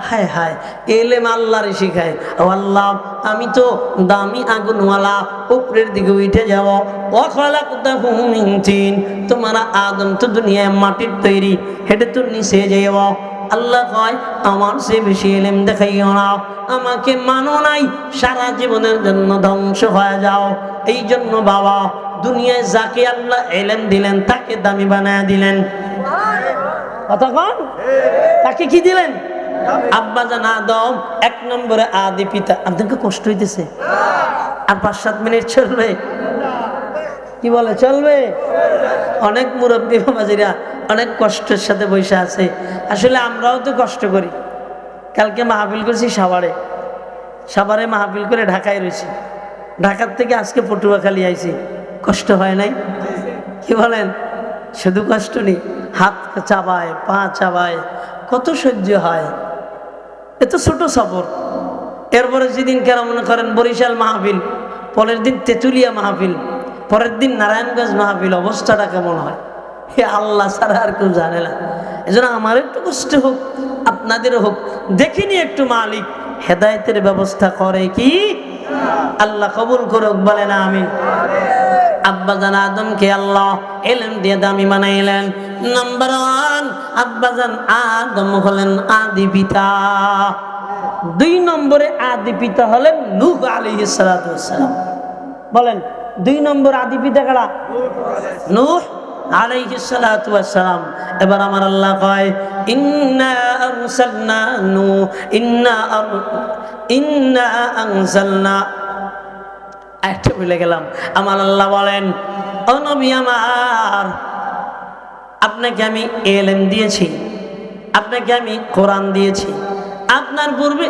হায় হায়, ইলম আল্লাহরে শিখায়। ও আল্লাহ আমি তো দামি আগুনওয়ালা, উপরের দিকে উঠে যাব। ও খলাকতাহু মিন তিন, তোমারা আদম তো দুনিয়ায় মাটির তৈরি, হেঁটে তো নিচে যাইব। আল্লাহ কয় আমার সে বেশি ইলম দেখাইও না, আমাকে মানো নাই, সারা জীবনের জন্য ধ্বংস হয়ে যাও। এই জন্য বাবা দুনিয়ায় যাকে আল্লাহ ইলম দিলেন তাকে দামি বানায় দিলেন। কতক্ষণ তাকে কি দিলেন? আব্বাজান আদম এক নম্বরে আদি পিতা। আপনাকে কষ্ট হইতেছে? আর 5-7 মিনিট চলবে? কি বলে চলবে? অনেক মুরব্বী বাবাজিরা অনেক কষ্টের সাথে বসে আছে। আসলে আমরাও তো কষ্ট করি। কালকে মাহফিল করছি সাভারে মাহফিল করে ঢাকায় রয়েছি। ঢাকার থেকে আজকে পটুয়াখালী আইছি। কষ্ট হয় নাই? কি বলেন? শুধু কষ্ট নেই, হাত চাবায়, পা চাবায়, কত সহ্য হয়। এত ছোট সফর। এরপরে যেদিন কেন মনে করেন বরিশাল মাহফিল, পরের দিন তেঁতুলিয়া মাহফিল, পরের দিন নারায়ণগঞ্জ মাহফিল, অবস্থাটা কেমন হয় হে আল্লাহ ছাড়া আর কেউ জানে না। এজন্য আমার একটু কষ্ট হোক, আপনাদেরও হোক, দেখিনি একটু মালিক হেদায়েতের ব্যবস্থা করে কি? আল্লাহ কবুল করুক, বলে না আমিন। আব্বাজান আদমকে আল্লাহ ইলম দিয়ে দামি বানাইলেন। নাম্বার 1 আব্বাজান আদম হলেন আদি পিতা। 2 নম্বরে আদি পিতা হলেন নূহ আলাইহিস সালাতু ওয়াস সালাম। বলেন 2 নম্বর আদি পিতা কারা? নূহ আলাইহিস সালাতু ওয়াস সালাম। এবার আমার আল্লাহ কয় ইন্না আরসালনা নূহ ইন্না আনজালনা। একটা ভুলে গেলাম। আমার আল্লাহ বলেন ও নবী আমার, আপনাকে আমি ইলম দিয়েছি, আপনাকে আমি কোরআন দিয়েছি। আপনার পূর্বে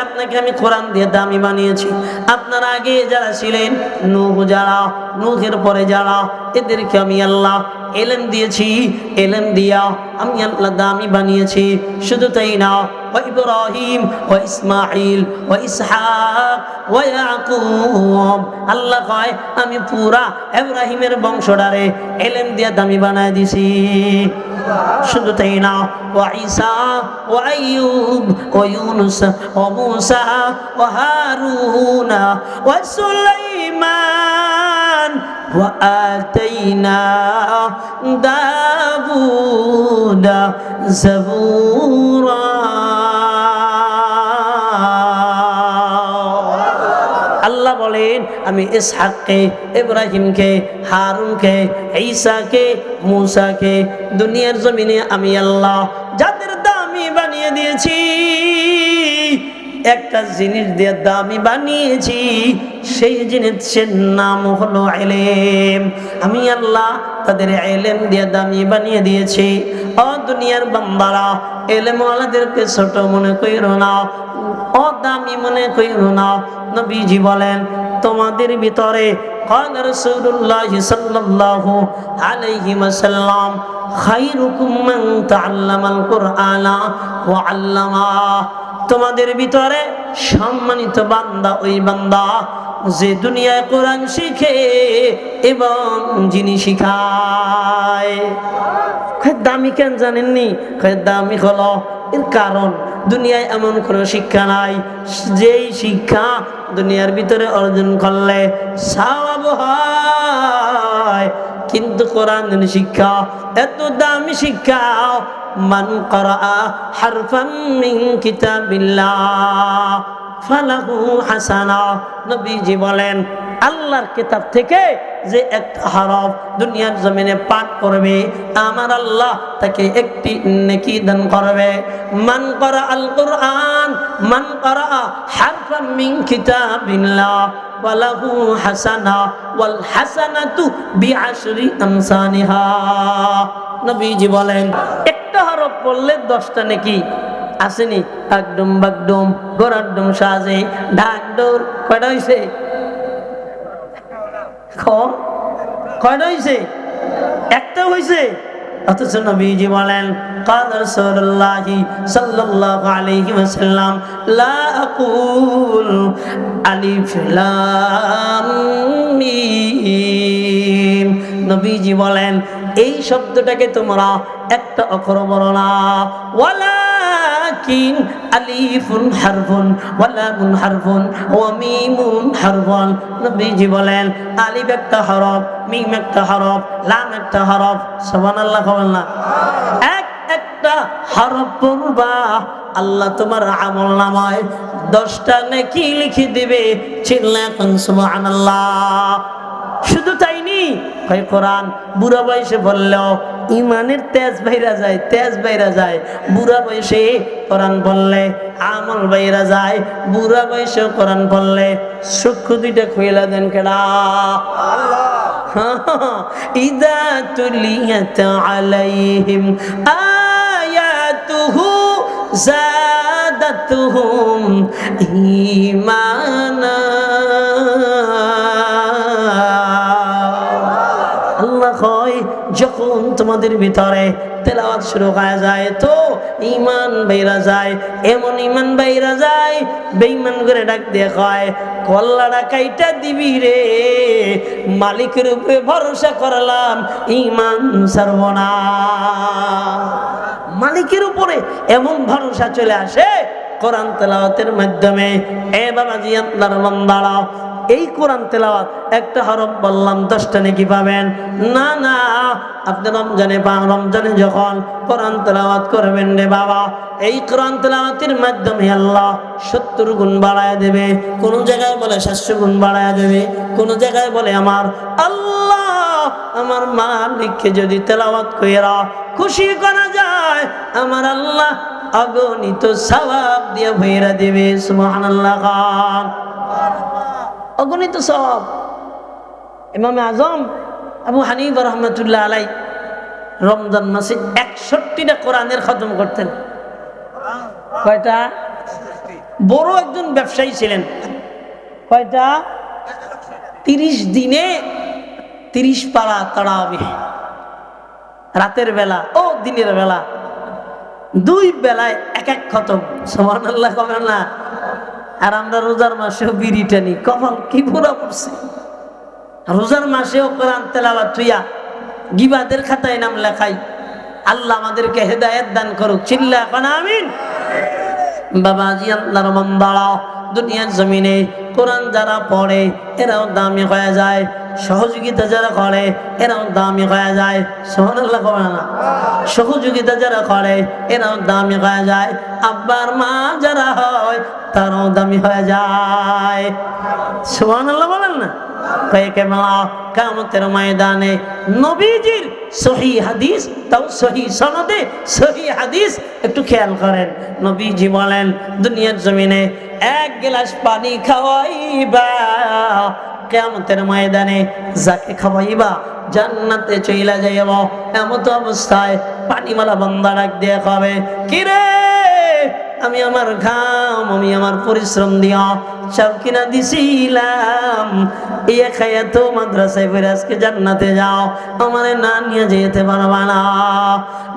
আপনাকে আমি কোরআন দিয়ে দামি বানিয়েছি। আপনার আগে যারা ছিলেন, নূহ যারা, নূহের পরে যারা, এদেরকে আমি আল্লাহ ইলম দিয়েছি। ইলম দিয়া আমি আল্লাহ দামি বানিয়েছি। শুধু তাই না, ওয়া ইব্রাহিম ওয়া ইসমাঈল ওয়া ইসহাক ওয়া ইয়াকুব। আল্লাহ কয় আমি পুরা ইব্রাহিমের বংশধারে ইলম দিয়া দামি বানায় দিছি। শুধু তাই না, ওয়া ঈসা ওয়া আইয়ুব ওয়া ইউনুস ওয়া মূসা ওয়া হারুন ওয়া সুলাইমান ওয়া আতাইনা দাউদা যাবুরা। আল্লাহ বলেন আমি ইসহাককে, ইব্রাহিমকে, হারুনকে, ঈসাকে, মূসাকে দুনিয়ার জমিনে আমি আল্লাহ যাদের দামি বানিয়ে দিয়েছি, একটা জিনিস দিয়ে দামি বানিয়েছি, সেই জিনিসের নাম হলো ইলম। আমি আল্লাহ তাদের ইলম দিয়ে দামি বানিয়ে দিয়েছি। ও দুনিয়ার বান্দারা, ইলমওয়ালাদেরকে ছোট মনে কইরো না, ও দামি মনে কইরো না। নবীজি বলেন, তোমাদের ভিতরে ক্বালা রাসূলুল্লাহ সাল্লাল্লাহু আলাইহি ওয়াসাল্লাম, খায়রুকুম মান তাআল্লামাল কুরআনা ওয়া আল্লামা। তোমাদের ভিতরে সম্মানিত বান্দা ওই বান্দা যে দুনিয়ায় কোরআন শিখে এবং যিনি শিখায়। দামি কেন জানেননি? দামি হলো এর কারণ দুনিয়ায় এমন কোনো শিক্ষা নাই যেই শিক্ষা দুনিয়ার ভিতরে অর্জন করলে সওয়াব হয়, কিন্তু কোরআন শিক্ষা এত দামি শিক্ষা। মান ক্বারাআ হারফান মিন কিতাবিল্লাহ ফালাহু হাসানা। নবীজি বলেন, আল্লাহর কিতাব থেকে যে একটা হরফ দুনিয়ার জমিনে পাঠ করবে, আমার আল্লাহ তাকে একটি নেকি দান করবে। মান ক্বারা আল কুরআন, মান ক্বারা হারফাম মিন কিতাবিল্লাহ ফালাহু হাসানা ওয়াল হাসানাতু বিআশরি আমসালিহা। নবীজি বলেন, একটা হরফ পড়লে 10টা নেকি। আসেনি একদম বাগডম গোরাডম সাজে ঢাক দৌড় কয়টা হইছে? কয়টা হইছে? একটা হইছে। অথচ নবীজি বলেন, قال رسول الله صلى الله عليه وسلم لا أقول ألف لام ميم। নবীজি বলেন, এই শব্দটাকে তোমরা একটা অক্ষর বলো না, ওয়ালাকিন আলিফুন হারফুন ওয়া লামুন হারফুন ওয়া মিমুন হারফুন। নবীজি বলেন, আলিফ একটা হরফ, মিম একটা হরফ, লাম একটা হরফ। সুবহানাল্লাহ বলেন না? একটা হরফ পড়বা, আল্লাহ তোমার আমলনামায় 10টা নেকি লিখে দিবে। চিল্লায়া কোন সুবহানাল্লাহ। শুধু তাই নি, ভাই কোরআন বুড়া বয়সে বললেও ইমানের তেজ বাইরা যায়, তেজ বাইরা যায়। বুড়া বয়সে কোরআন বললে আমল বাইরা যায়, বুড়া বয়সে কোরআন বললে চক্ষু দুইটা খুইলা দেন কেডা? আল্লাহ। ইযা তুলিয়াত আলাইহিম আয়াতুহু যাদাতুহুম ঈমানা। যখন তোমাদের ভিতরে তেলাওয়াত শুরু হয়ে যায় তো ঈমান বাইরা যায়। এমন ঈমান বাইরা যায়, বেঈমান করে ডাক দিয়ে কয়, কল্লাটা কাইটা দিবি রে, মালিকের উপরে ভরসা করলাম, ঈমান ছাড়ব না। মালিকের উপরে এমন ভরসা চলে আসে কোরআন তেলাওয়াতের মাধ্যমে। এ বাবাজি, আপনার বান্দারা, এই কোরআন তেলাওয়াত একটা হরফ বললাম 10টা নেকি পাবেন না? না, আপনি রমজানে যখন কোরআন তেলাওয়াত করবেন রে বাবা, এই কোরআন তেলাওয়াতের মাধ্যমে আল্লাহ 70 গুণ বাড়ায় দেবে। কোন জায়গায় বলে 700 গুণ বাড়ায় দেবে, কোন জায়গায় বলে আমার আল্লাহ আমার মালিককে যদি তেলাওয়াত কইরা খুশি করা যায়, আমার আল্লাহ অগণিত সওয়াব দিয়ে ভইরা দেবে। সুবহানাল্লাহ। অগণিত সওয়াব। ইমামে আজম আবু হানিফা রাহমাতুল্লাহ আলাইহি রমজান মাসে 61টা কোরআনের খতম করতেন। কয়টা? বড় একজন ব্যবসায়ী ছিলেন। কয়টা? 30 দিনে 30 পারা তারাবি, রাতের বেলা ও দিনের বেলা, 2 বেলায় এক এক খতম। সুবহানাল্লাহ কবেন না? আর আমরা রোজার মাসেও বিড়ি টানি, কপাল কি পুরা পড়ছে। রোজার মাসেও কোরআন তেলাওয়াত তুইয়া গিবাদের খাতায় নাম লেখাই। আল্লাহ আমাদেরকে হেদায়েত দান করুক। চিল্লা এখন আমিন। বাবাজি, আল্লাহর বান্দারা, দুনিয়ার জমিনে কোরআন যারা পড়ে এরাও দামি হয়ে যায়, সহযোগিতা যারা করে এরাও দামি হয়ে যায়। সুবহানাল্লাহ কবেন না? সহযোগিতা যারা করে এরাও দামি হয়ে যায়। আব্বার মা যারা হয় তারাও দামি হয়ে যায়। সুবহানাল্লাহ বলেন না? কিয়ামতের ময়দানে নবীজির সহিহ হাদিস, তাও সহিহ সনদে সহিহ হাদিস। একটু খেয়াল করেন, নবীজি বলেন দুনিয়ার জমিনে এক গ্লাস পানি খাওয়াইবা, কিয়ামতের ময়দানে যাকে খাওয়াইবা জান্নাতে চইলা যাইব। এমত অবস্থায় পানিওয়ালা বান্দা ডাক দিয়ে কবে, কি রে, আমি আমার ঘাম, আমি আমার পরিশ্রম দিয়া চাল কিনা দিছিলাম, এই খাইয়া তো মাদ্রাসায় ফিরে আজকে জান্নাতে যাও, আমারে না নিয়ে যেতে পারবা না।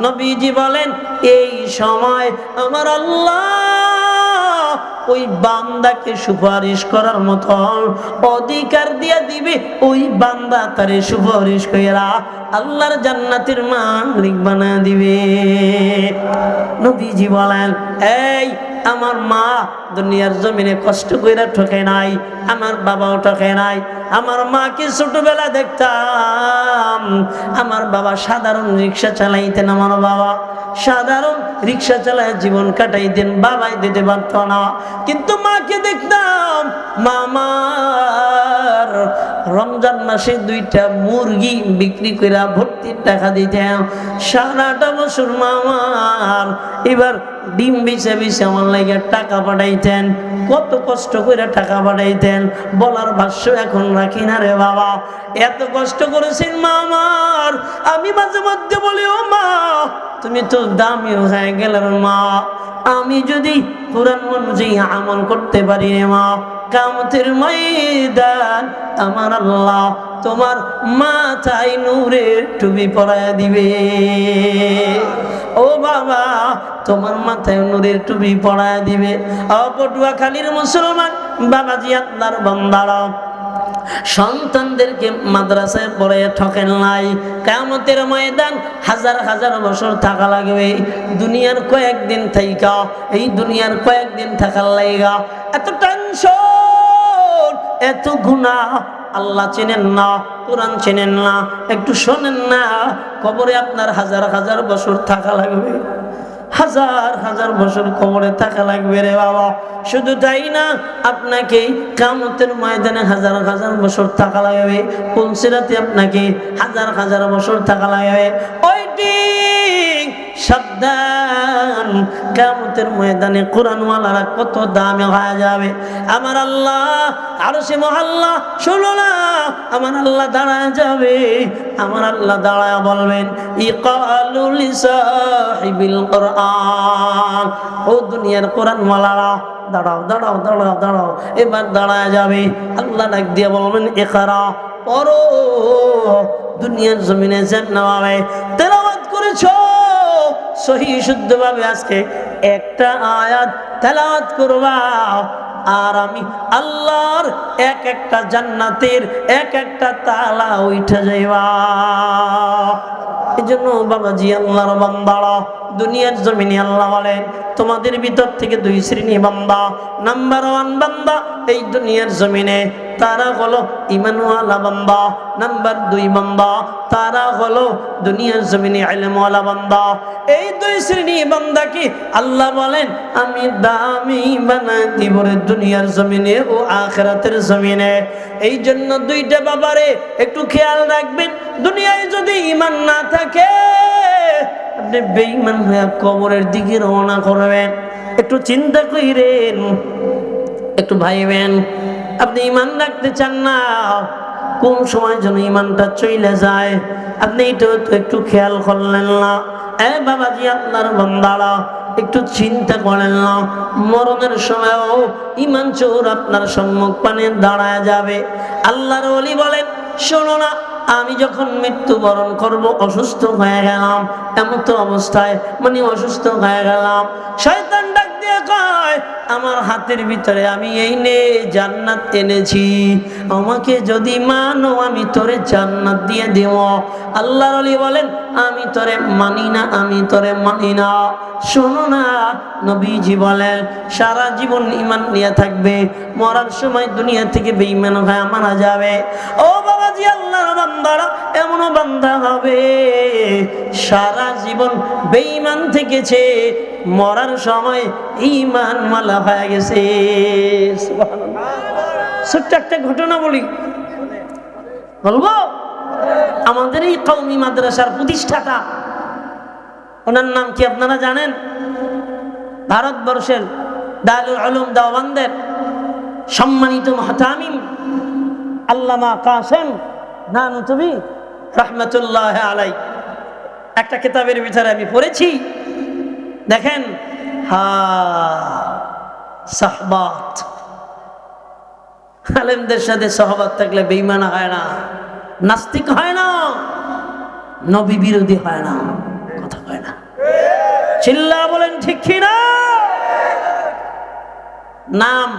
নবীজি বলেন এই সময় আমার আল্লাহ ওই বান্দাকে সুপারিশ করার মতো অধিকার দিয়া দিবে, ওই বান্দা তারে সুপারিশ কইরা আল্লাহর জান্নাতের মালিক বানা দিবে। নবীজি বলেন এই আমার মা দুনিয়ার জমিনে কষ্ট কইরা ঠকে নাই, আমার বাবাও ঠকে নাই। আমার মাকে ছোটবেলা দেখতাম, আমার বাবা সাধারণ রিক্সা চালাইতেন, আমার বাবা সাধারণ রিক্সা চালায় জীবন কাটাইতেন, বাবাই দিতে পারত না। কিন্তু মাকে দেখতাম, মামার রমজান মাসে 2টা মুরগি বিক্রি করে ভর্তি টাকা দিতেন। সারাটা বছর মামার এবার ডিম বেচে বেচে আমার লাগে টাকা পাঠাইতেন। কত কষ্ট করে টাকা পাঠাইতেন, বলার ভাষ্য এখন রাখি না রে বাবা। এত কষ্ট করেছেন মামার, আমি মাঝে মধ্যে বলি ও মা তুমি তো দামি হয়ে গেলেন মা, আমি যদি কোরআন অনুযায়ী আমল করতে পারি রে মা, কিয়ামতের ময়দান আমার আল্লাহ তোমার মাথায় নূরের টুপি পরায়া দিবে। ও বাবা তোমার মাথায় নূরের টুপি পরায়া দিবে। পটুয়াখালীর মুসলমান বাবাজি আপনার বান্দারা সন্তানদেরকে মাদ্রাসায় পড়ে ঠকেন নাই, কিয়ামতের ময়দান হাজার হাজার বছর থাকা লাগবে। দুনিয়ার কয়েকদিন থাইকা, এই দুনিয়ার কয়েকদিন থাকার লাইগা এত টেনশন, এত গুনাহ, আল্লাহ চেনেন না, কোরআন চেনেন না, একটু শোনেন না, কবরে আপনার হাজার হাজার বছর থাকা লাগবে, হাজার হাজার বছর কবরে থাকা লাগবে রে বাবা। শুধু তাই না, আপনাকে কিয়ামতের ময়দানে হাজার হাজার বছর থাকা লাগবে, পুলসিরাতে আপনাকে হাজার হাজার বছর থাকা লাগবে। ওইটি সাবধান, কিয়ামতের ময়দানে কোরআনওয়ালারা কত দামে হয়ে যাবে। আমার আল্লাহ আরশে মহল্লা শোনো না, আমার আল্লাহ দাঁড়ায় যাবে, আমার আল্লাহ দাঁড়ায় বলবেন ইকালু লিসাহিবিল কোরআন, ও দুনিয়ার কোরআনওয়ালারা দাঁড়াও দাঁড়াও দাঁড়াও দাঁড়াও। এবার দাঁড়ায় যাবে, আল্লাহ ডাক দিয়ে বলবেন ইকরা, পড়ো। দুনিয়ার জমিনে যেভাবে তেলাওয়াত করেছো সহি শুদ্ধভাবে আজকে একটা আয়াত তেলাওয়াত করবা, আর আমি আল্লাহর এক একটা জান্নাতের এক একটা তালা উঠে যাইবা। এই জন্য বাবাজি আল্লাহর বান্দারা দুনিয়ার জমিনে আল্লাহ বলেন তোমাদের ভিতর থেকে 2 শ্রেণী বান্দা। নাম্বার 1 বান্দা এই দুনিয়ার জমিনে তারা হলো ঈমানওয়ালা বান্দা। নাম্বার 2 বান্দা তারা হলো দুনিয়ার জমিনে ইলমওয়ালা বান্দা। এই 2 শ্রেণী বান্দাকে আল্লাহ বলেন আমি দামি বানাই দিব রে দুনিয়ার জমিনে ও আখিরাতের জমিনে। এই জন্য 2টা বাবারে একটু খেয়াল রাখবেন, দুনিয়ায় যদি ঈমান না থাকে আপনি বেঈমান হয়ে কবরের দিকে রওনা করবেন। একটু চিন্তা কইরেন, একটু ভাইবেন, আপনি ঈমান রাখতে চান না, কোন সময় যেন ঈমানটা চলে যায় আপনি এটাও তো একটু খেয়াল করলেন না। বাবাজি আপনার বান্দারা একটু চিন্তা করেন না, মরণের সময়ও ঈমান চোর আপনার সম্মুখ পানে দাঁড়ায় যাবে। আল্লাহর ওলি বলেন শোনো না, আমি যখন মৃত্যুবরণ করব অসুস্থ হয়ে গেলাম, এমন তো অবস্থায় মানে অসুস্থ হয়ে গেলাম, শয়তান ডাক দিয়ে কয় আমার হাতের ভিতরে আমি এই নে জান্নাত এনেছি, আমাকে যদি মানো আমি তোরে জান্নাত দিয়ে দেব। আল্লাহর ওলি বলেন আমি তোরে মানি না, আমি তোরে মানি না। শোনো না, নবীজি বলেন সারা জীবন ঈমান নিয়ে থাকবে, মরার সময় দুনিয়া থেকে বেঈমান হয়ে মারা যাবে। ও বাবাজি আল্লাহর বান্দারা, এমনও বান্দা হবে সারা জীবন বেঈমান থেকেছে, মরার সময় ঈমান মালা হয়ে গেছে। সুবহানাল্লাহ। ছোট্ট একটা ঘটনা বলি, বলবো? আমাদের এই কওমি মাদ্রাসার প্রতিষ্ঠাতা, ওনার নাম কি আপনারা জানেন? ভারতবর্ষের দারুল উলুম দেওবন্দের সম্মানিত মুহতামিম আল্লামা কাসেম নানুতুবি রাহমাতুল্লাহ আলাই। একটা কিতাবের ভিতরে আমি পড়েছি, দেখেন, সাহবাত, আলেমদের সাথে সহবত থাকলে বেঈমান হয় না, নাস্তিক হয় না, নবী বিরোধী হয় না। কথা হয় না, চিল্লা বলেন ঠিক কি না? নাম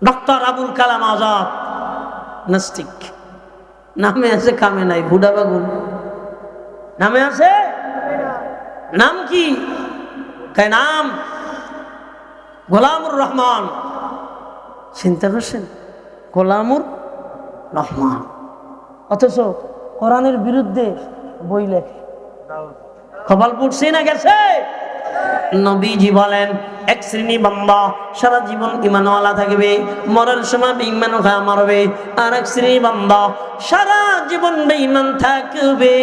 ডক্টর আবুল কালাম আজাদ, নাস্তিক। নামে আছে, কামে নাই, বুড়া বাগুন নামে আছে। নাম কি? নাম গোলামুর রহমান। চিন্তা করছেন, গোলামুর রহমান, অথচ কোরআনের বিরুদ্ধে বই লেখে। খবর পড়ছি না গেছে? নবীজি বলেন, এক শ্রেণী বান্দা সারা জীবন ঈমানওয়ালা থাকবে, মরার সময় বেঈমান হয়ে মরবে। আর এক শ্রেণী বান্দা সারা জীবন বেঈমান থাকবে,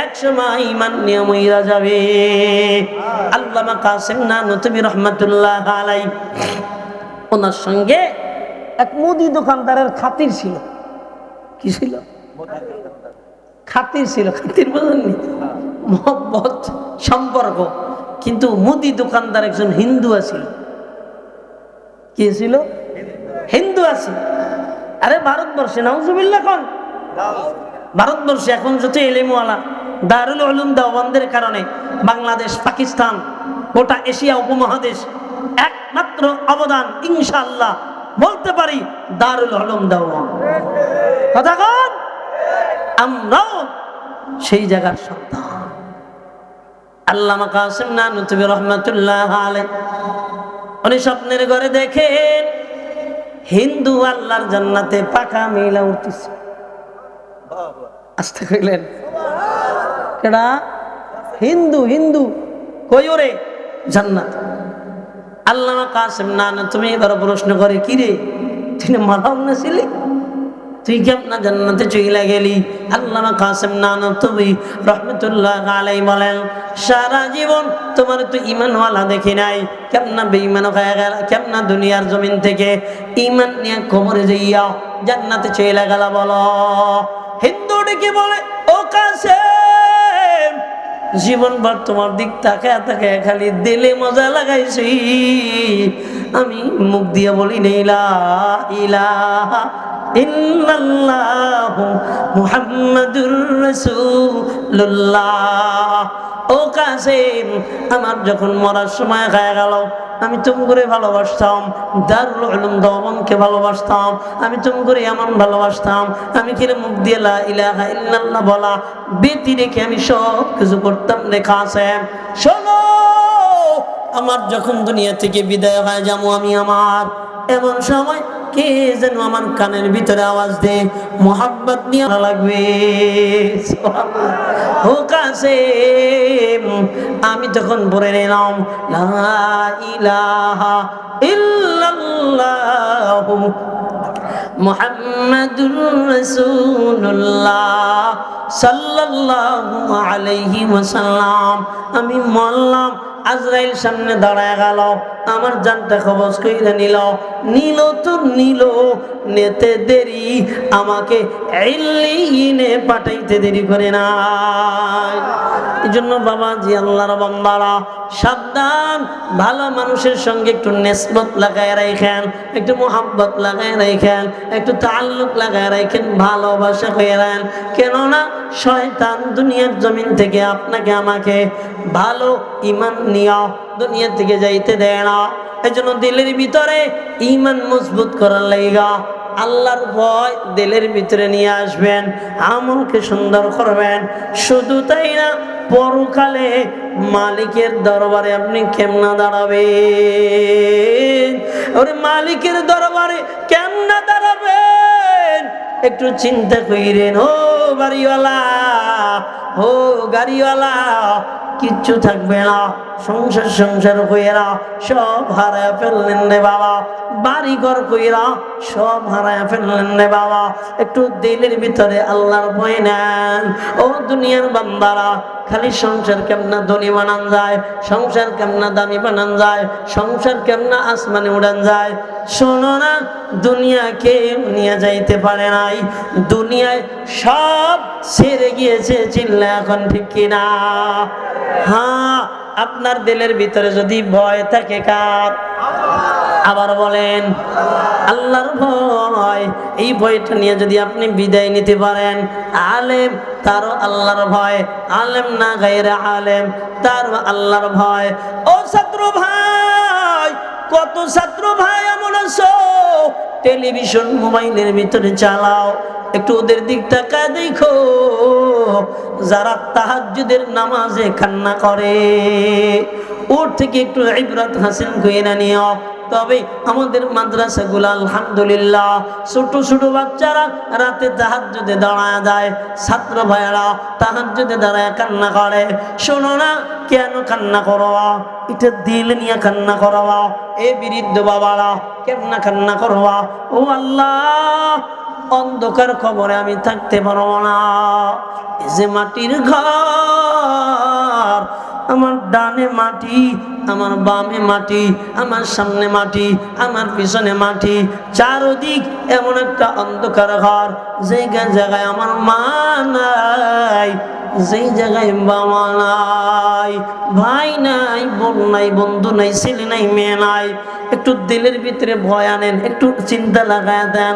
এক সময় ঈমান নিয়ে মইরা যাবে। আল্লামা কাসেম নানুতুবি রাহমাতুল্লাহ আলাইহি, ওনার সঙ্গে এক মুদি দোকানদারের খাতির ছিল। কি ছিল? খাতির ছিল। খাতির বোঝেননি? মহব্বত, সম্পর্ক। কিন্তু মুদি দোকানদার একজন হিন্দু আছিল। কি ছিল? হিন্দু আছিল। আরে ভারতবর্ষে, নাউজুবিল্লাহ, কোন ভারতবর্ষে এখন যত এলেমওয়ালা দারুল উলুম দেওবন্দের কারণে বাংলাদেশ, পাকিস্তান, গোটা এশিয়া উপমহাদেশ একমাত্র অবদান ইনশাআল্লাহ বলতে পারি দারুল উলুম দেওবন্দ। কথা কোন? আমরাও সেই জায়গার সন্তান। আল্লামা কাসেম নানুতুবি রাহমাতুল্লাহ আলাইহি, উনি স্বপ্নের ঘরে দেখেন হিন্দু আল্লাহর জান্নাতে পাকা মেলা উঠতেছে। আস্তে কইলেন, কেডা? হিন্দু। হিন্দু কই? ওরে জান্নাত। আল্লামা কাসেম নানুতুবি এবার প্রশ্ন করে, কি রে, তুই মালাও না ছিলি, তুই কেমন জান্নাতে চইলা গেলি? আল্লামা কাসেম নানুতুবি রাহমাতুল্লাহ আলাইহি বলেন, সারা জীবন তোমার তো ঈমানওয়ালা দেখি নাই, কেমন বেঈমান হয়ে গেল, কেমন দুনিয়ার জমিন থেকে ঈমান নিয়ে কবরে যাইয়া জান্নাতে চইলা গেল বলো? হিন্দু ডেকে বলে, ও কাসেম, জীবনভর তোমার দিক তাকায় তাকায় খালি দিলে মজা লাগাইছি, আমি মুখ দিয়ে বলি লা ইলাহা ইল্লাল্লাহু মুহাম্মাদুর রাসূলুল্লাহ। ও কাসেম, আমার যখন মরার সময় হয়ে গেল, আমি তুম করে ভালোবাসতাম, দারুল উলুম দেওবন্দকে ভালোবাসতাম, আমি তুম করে এমন ভালোবাসতাম, আমি কিরে মুখ দিয়ে লা ইলাহা ইল্লাল্লাহ বলা বেতি রেখে আমি সব কিছু করতাম রে কাসেম। শোনো, আমার যখন দুনিয়া থেকে বিদায় হয়ে যাবো আমি, আমার এমন সময় কে যেন আমার কানের ভিতরে আওয়াজ দে, মোহাব্বত নিয়ে লাগবে। ও কাসেম, আমি তখন পড়ে নিলাম লা ইলাহা ইল্লাল্লাহু মুহাম্মাদুর রাসূলুল্লাহ সাল্লাল্লাহু আলাইহি ওয়াসাল্লাম। আমি মরলাম, আজরাইল সামনে দাঁড়ায় গেল, আমার জানটা কবজ কইরা নিল তো নিল, নেতে দেরি আমাকে ইল্লিয়িনে পাঠাইতে দেরি করে নাই। এজন্য বাবাজি, আল্লাহর বান্দারা সাবধান, ভালো মানুষের সঙ্গে একটু নিসবত লাগায় রাখেন, একটু মোহাব্বত লাগায় রাখেন, একটু তাআল্লুক লাগায় রাখেন, ভালোবাসা হয়ে রাখেন। কেননা শয়তান দুনিয়ার জমিন থেকে আপনাকে আমাকে ভালো ঈমান নিয়ে দুনিয়া থেকে যাইতে দেয় না। এজন্য দিলের ভিতরে ঈমান মজবুত করার লাগা আল্লাহর ভয় দিলের ভিতরে নিয়ে আসবেন, আমলকে সুন্দর করবেন। শুধু তাই না, পরকালে মালিকের দরবারে আপনি কেমনে দাঁড়াবেন? ওরে মালিকের দরবারে কেমনে দাঁড়াবেন একটু চিন্তা কইরেন। ও বাড়িওয়ালা, ও গাড়িওয়ালা, কিচ্ছু থাকবে না, সংসার হয়ে না, সব হারায় ফেললেন রে বাবা। বাড়ি ঘর কইরা সব হারায় ফেললেন রে বাবা। একটু দিলের ভিতরে আল্লাহর ভয় নেন। ও দুনিয়ার বান্দারা, খালি সংসার কেমনা ধনী বানান যায়, সংসার কেমনা দামি বানান যায়, সংসার কেমনা আসমানে উড়ান যায়। শোনো না, দুনিয়াকে নিয়ে যাইতে পারে নাই, দুনিয়ায় সব ছেড়ে গিয়েছে। চিল্লা এখন ঠিক কিনা? হ্যাঁ, আপনার দিলের ভিতরে যদি ভয় থাকে কার? আবার বলেন আল্লাহর ভয়। এই ভয়টা নিয়ে যদি আপনি বিদায় নিতে পারেন, আলেম তারও আল্লাহর ভয়, আলেম না গায়রে আলেম তারও আল্লাহর ভয়। ও ছাত্র ভাই, কত ছাত্র ভাই এমন আছো, টেলিভিশন মোবাইলের ভিতরে চালাও, একটু ওদের দিক তাকায় দেখো, যারা তাহাজ্জুদের নামাজে কান্না করে, ওর থেকে একটু ইবরাত হাসিল কইরা নিও। তবে আমাদের মাদ্রাসাগুলো আলহামদুলিল্লাহ, ছোট ছোট বাচ্চারা রাতে তাহাজ্জুদে দাঁড়ায় যায়, ছাত্র ভাইয়েরা তাহাজ্জুদে দাঁড়ায় কান্না করে। শোনো না, কেন কান্না করবা? এটা দিল নিয়ে কান্না করবা। এ বৃদ্ধ বাবারা, কেমনা কান্না করবা? ও আল্লাহ, অন্ধকার কবরে আমি থাকতে পারবো না। এই যে মাটির ঘর, আমার ডানে মাটি, আমার বামে মাটি, আমার সামনে মাটি, আমার পিছনে মাটি, চারদিক এমন একটা অন্ধকার ঘর, যেই জায়গায় আমার মা নাই, যেই জায়গায় বাবা নাই, ভাই নাই, বোন নাই, বন্ধু নাই, ছেলে নাই, মেয়ে নাই। একটু দিলের ভিতরে ভয় আনেন, একটু চিন্তা লাগায় দেন,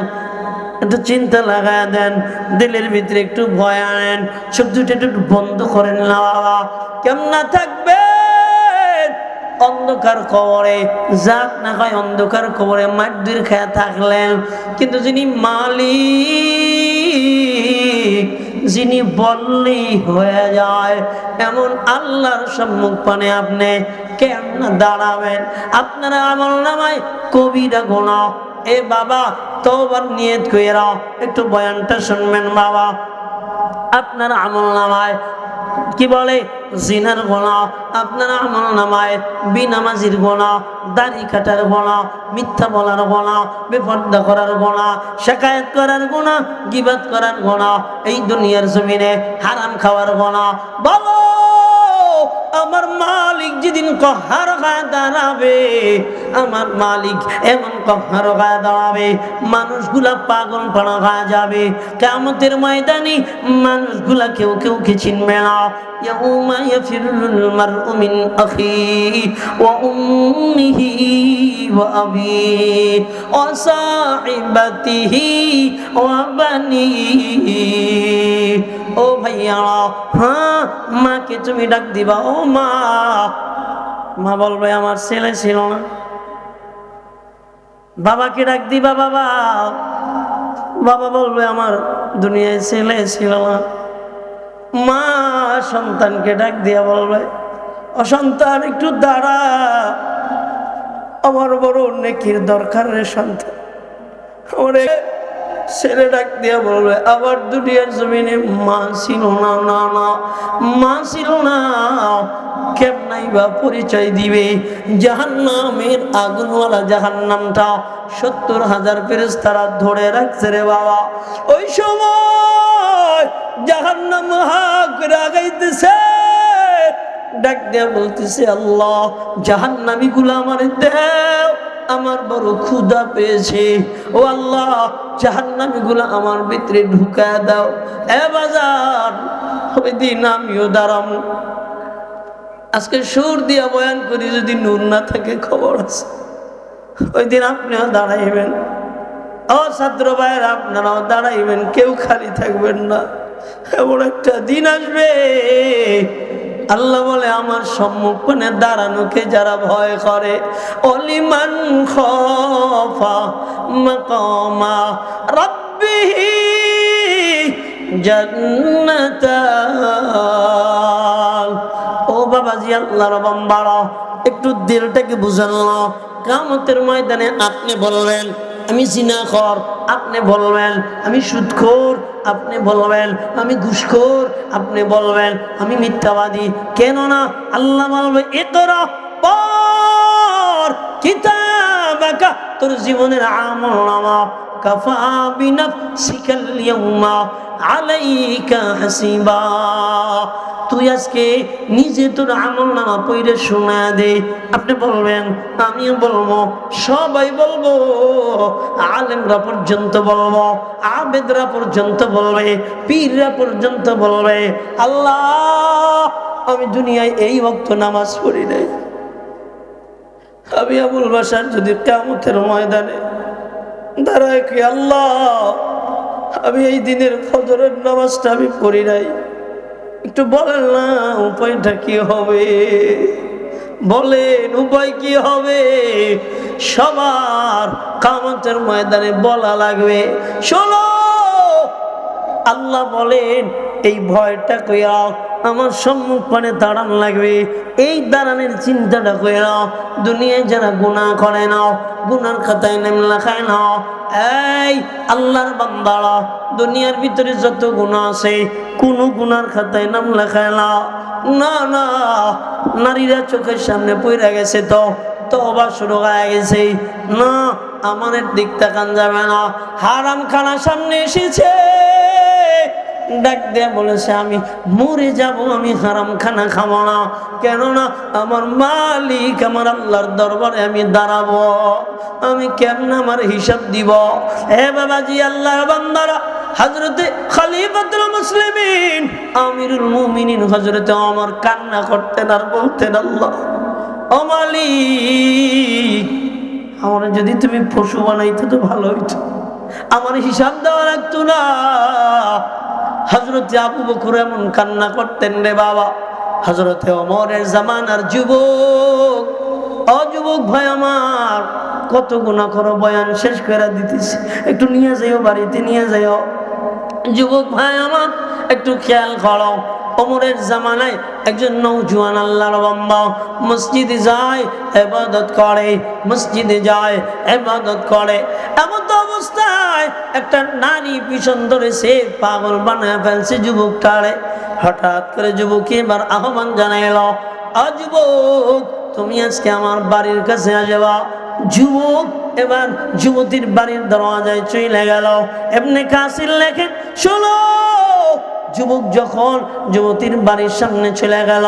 একটু চিন্তা লাগায় দেন, দিলের ভিতরে একটু ভয় আনেন, চোখ দুটো একটু বন্ধ করেন না বাবা। কেমনা থাকবে অন্ধকার কবরে? যাক না হয় অন্ধকার কবরে মাটির খেয়ে থাকলেন, কিন্তু যিনি মালিক, যিনি বললেই হয়ে যায়, এমন আল্লাহর সম্মুখ পানে আপনি কেমন দাঁড়াবেন? আপনারা আমল নামায় কবিরা গুনাহ। এ বাবা, তওবার নিয়ত কইরা একটু বয়ানটা শুনবেন বাবা। আপনার আমল নামায় কি বলে? জিনার গোনা, আপনার আমল নামায় বিনামাজির গোনা, দাড়ি কাটার গোনা, মিথ্যা বলার গোনা, বেপর্দা করার গোনা, শিকায়ত করার গোনা, গীবত করার গোনা, এই দুনিয়ার জমিনে হারাম খাওয়ার গোনা। বলো, আমার মালিক যেদিন কহার গায়ে দাঁড়াবে, আমার মালিক এমন কহার গায়ে দাঁড়াবে, মানুষগুলা পাগল পাড়া গায়ে যাবে। কিয়ামতের ময়দানে মানুষগুলা কেউ কে চিনবে না। يوم يفر المرء من أخيه وأمه وأبيه وصاحبته وبنيه। ও ভাইয়ারা, হ্যাঁ, মাকে তুমি ডাক দিবা, ও মা। মা বলবে আমার ছেলে ছিল না। বাবাকে ডাক দিবা, বাবা। বাবা বলবে আমার দুনিয়ায় ছেলে ছিল না। মা সন্তানকে ডাক দিয়া বলবে, ও সন্তান একটু দাঁড়া, আমার বড় নেকির দরকার রে সন্তান। ওরে ছেলে ডাক দিয়া বলবে, আবার দুনিয়ার জমিনে মা ছিল না। না না, মা ছিল না, কেমনাই বা পরিচয় দিবে? জাহান্নামের আগুনওয়ালা জাহান্নামটা 70,000 ফেরেশতারা ধরে রাখছে রে বাবা। ওই সময় জাহান্নাম হাক রাগাইতেছে, ডাক দিয়া বলতেছে, আল্লাহ, জাহান্নামী গুলা আমার দেও, আমার বড় ক্ষুধা পেয়েছে। ও আল্লাহ, জাহান্নামী গুলা আমার ভিতরে ঢুকায় দাও। এ বাজার, ওই দিন আমিও দাঁড়াবো। আজকে সুর দিয়া বয়ান করি, যদি নূর না থাকে খবর আছে, ওই দিন আপনিও দাঁড়াইবেন। ও ছাত্র ভাইয়েরা, আপনারাও দাঁড়াইবেন, কেউ খালি থাকবেন না। এমন একটা দিন আসবে, আল্লাহ বলে আমার সম্মুখে দাঁড়ানোকে যারা ভয় করে, অলিমান খাফা মাকামা রাব্বিহি জান্নাতান। ও বাবাজি, আল্লাহর বান্দারা, একটু দিলটাকে বুঝান না। কিয়ামতের ময়দানে আপনি বলবেন আমি জিনাখোর, আপনি বলবেন আমি সুদখোর, আপনি বলবেন আমি ঘুষখোর, আপনি বলবেন আমি মিথ্যাবাদী। কেন না? আল্লাহ বলবে, ইকরা পড় কিতাবাকা তোর জীবনের আমলনামা কাফা বিনাফসিকাল ইয়াউমা আলাইকা হাসিবা। তুই আজকে নিজে তোর আমলনামা পড়ে শোনা দে। আপনি বলবেন, আমিও বলবো, সবাই বলবো, আলেমরা পর্যন্ত বলবো, আবেদরা পর্যন্ত বলবে, পীররা পর্যন্ত বলবে, আল্লাহ আমি দুনিয়ায় এই ওয়াক্ত নামাজ পড়ি নাই। আমি আবুল বাশার যদি কিয়ামতের ময়দানে দাঁড়ায় কি, আল্লাহ আমি এই দিনের ফজরের নামাজটা আমি পড়ি নাই, একটু বলেন না উপায়টা কি হবে? বলেন উপায় কি হবে? সবার কিয়ামতের ময়দানে বলা লাগবে। শোনো, আল্লাহ বলেন এই ভয়টা কইয়া আমার সম্মুখ পানে দাঁড়ান লাগবে। এই দাঁড়ানোর চিন্তাটা কইরা দুনিয়ায় যারা গুনাহ করে নাও, গুনার খাতায় নাম লেখায় নাও। এই আল্লাহর বান্দারা, দুনিয়ার ভিতরে যত গুনাহ আছে কোন গুনার খাতায় নাম লেখায় নাও না। না, নারীরা চোখের সামনে পড়ে গেছে তো তওবা শুরু হয়ে গেছে। না, আমাদের দিক তাকান যাবে না। হারাম খানা সামনে এসেছে, ডাক দিয়ে বলেছে আমি মরে যাব, আমি হারাম খানা খাবো না। কেননা আমার মালিক আমার আল্লাহর দরবারে আমি দাঁড়াবো, আমি কেমন আমার হিসাব দিব। হে বাবাজি, আল্লাহর বান্দারা, হযরতে খলিফাতুল মুসলিমিন আমিরুল মুমিনিন হযরতে ওমর কান্না করতেন আর বলতেন, আল্লাহ ও মালিক, আমার যদি তুমি পশু বানাইতে তো ভালো হইতো, আমার হিসাব দেওয়া লাগতো না। হযরতে আবু বকর এমন কান্না করতেন রে বাবা। হযরতে ওমরের জামানার যুবক, অযুবক ভাই আমার, কত গুনাহ করো, বয়ান শেষ করে দিতেছি, একটু নিয়ে যাইও, বাড়িতে নিয়ে যাইও। যুবক ভাই আমার একটু খেয়াল করো, ওমরের জামানায় একজন নওজোয়ান আল্লাহর বান্দা মসজিদে যায়, ইবাদত করে, মসজিদে যায়, ইবাদত করে। এমন তো অবস্থায় একটা নারী পিছন ধরেছে, পাগল বানায় ফেলছে যুবকটারে। হঠাৎ করে যুবক এবার আহ্বান জানাইলো, যুবক তুমি আজকে আমার বাড়ির কাছে আসবা। যুবক এবার যুবতীর বাড়ির দরওয়াজায় চলে গেল। ইবনে কাসির লেখেন, শোনো, যুবক যখন যুবতীর বাড়ির সামনে চলে গেল,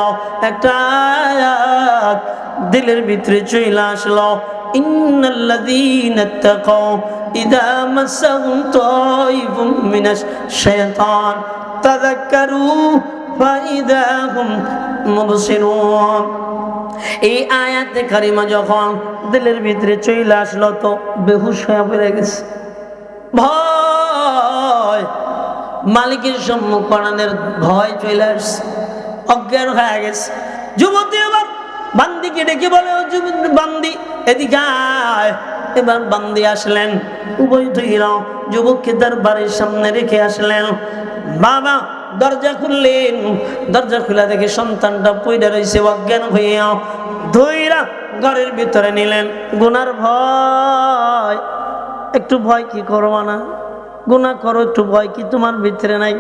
একটা আয়াত দিলের ভিতরে চলে আসলো, ইন্নাল্লাযীনা তাকাও ইযা মাসাহুম তাইফুম মিনাশ শাইতান তাযাক্কারু ফাইদা হুম মুবসিরুন। এই আয়াতে কারিমা যখন দিলের ভিতরে চলে আসলো তো বেহুশ হয়ে পড়ে গেছে। ভয়, মালিকের সম্মুখ পানানের ভয় চলে আসছে, অজ্ঞান হয়ে গেছে। যুবতী এবার বান্দিকে ডেকে বলে, ও বান্দি এদিকে আয়। এবার বান্দি আসলেন, উভয় ধইরা যুবককে তার বাড়ির সামনে রেখে আসলেন। বাবা দরজা খুললেন, দরজা খুলে দেখে সন্তানটা পইড়া রয়েছে অজ্ঞান হইয়া। ধইরা ঘরের ভিতরে নিলেন। গুনার ভয়, একটু ভয় কি করবা না? গুনাহ করো, একটু ভয় কি তোমার ভিতরে নাই?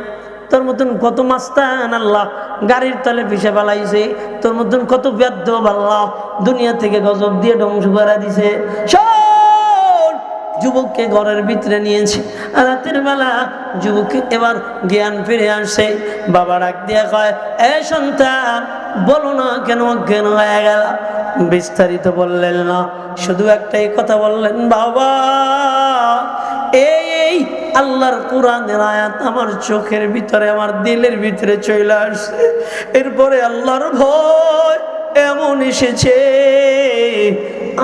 তোর মতন কত মাস্তান আল্লাহ গাড়ির তলে পিষে ফেলাইছে, তোর মতন কত ব্যর্থ আল্লাহ দুনিয়া থেকে গজব দিয়ে ধ্বংস করে দিছে। যুবককে ঘরের ভিতরে নিয়েছে। রাতের বেলা যুবক এবার জ্ঞান ফিরে আসে। বাবা ডাক দিয়া কয়, এ সন্তান, বলো না কেন অজ্ঞান হয়ে গেল? বিস্তারিত বললেন না, শুধু একটাই কথা বললেন, বাবা এই আল্লাহর কোরআনের আয়াত আমার চোখের ভিতরে, আমার দিলের ভিতরে চলে আসছে। এরপরে আল্লাহর ভয় এমন এসেছে,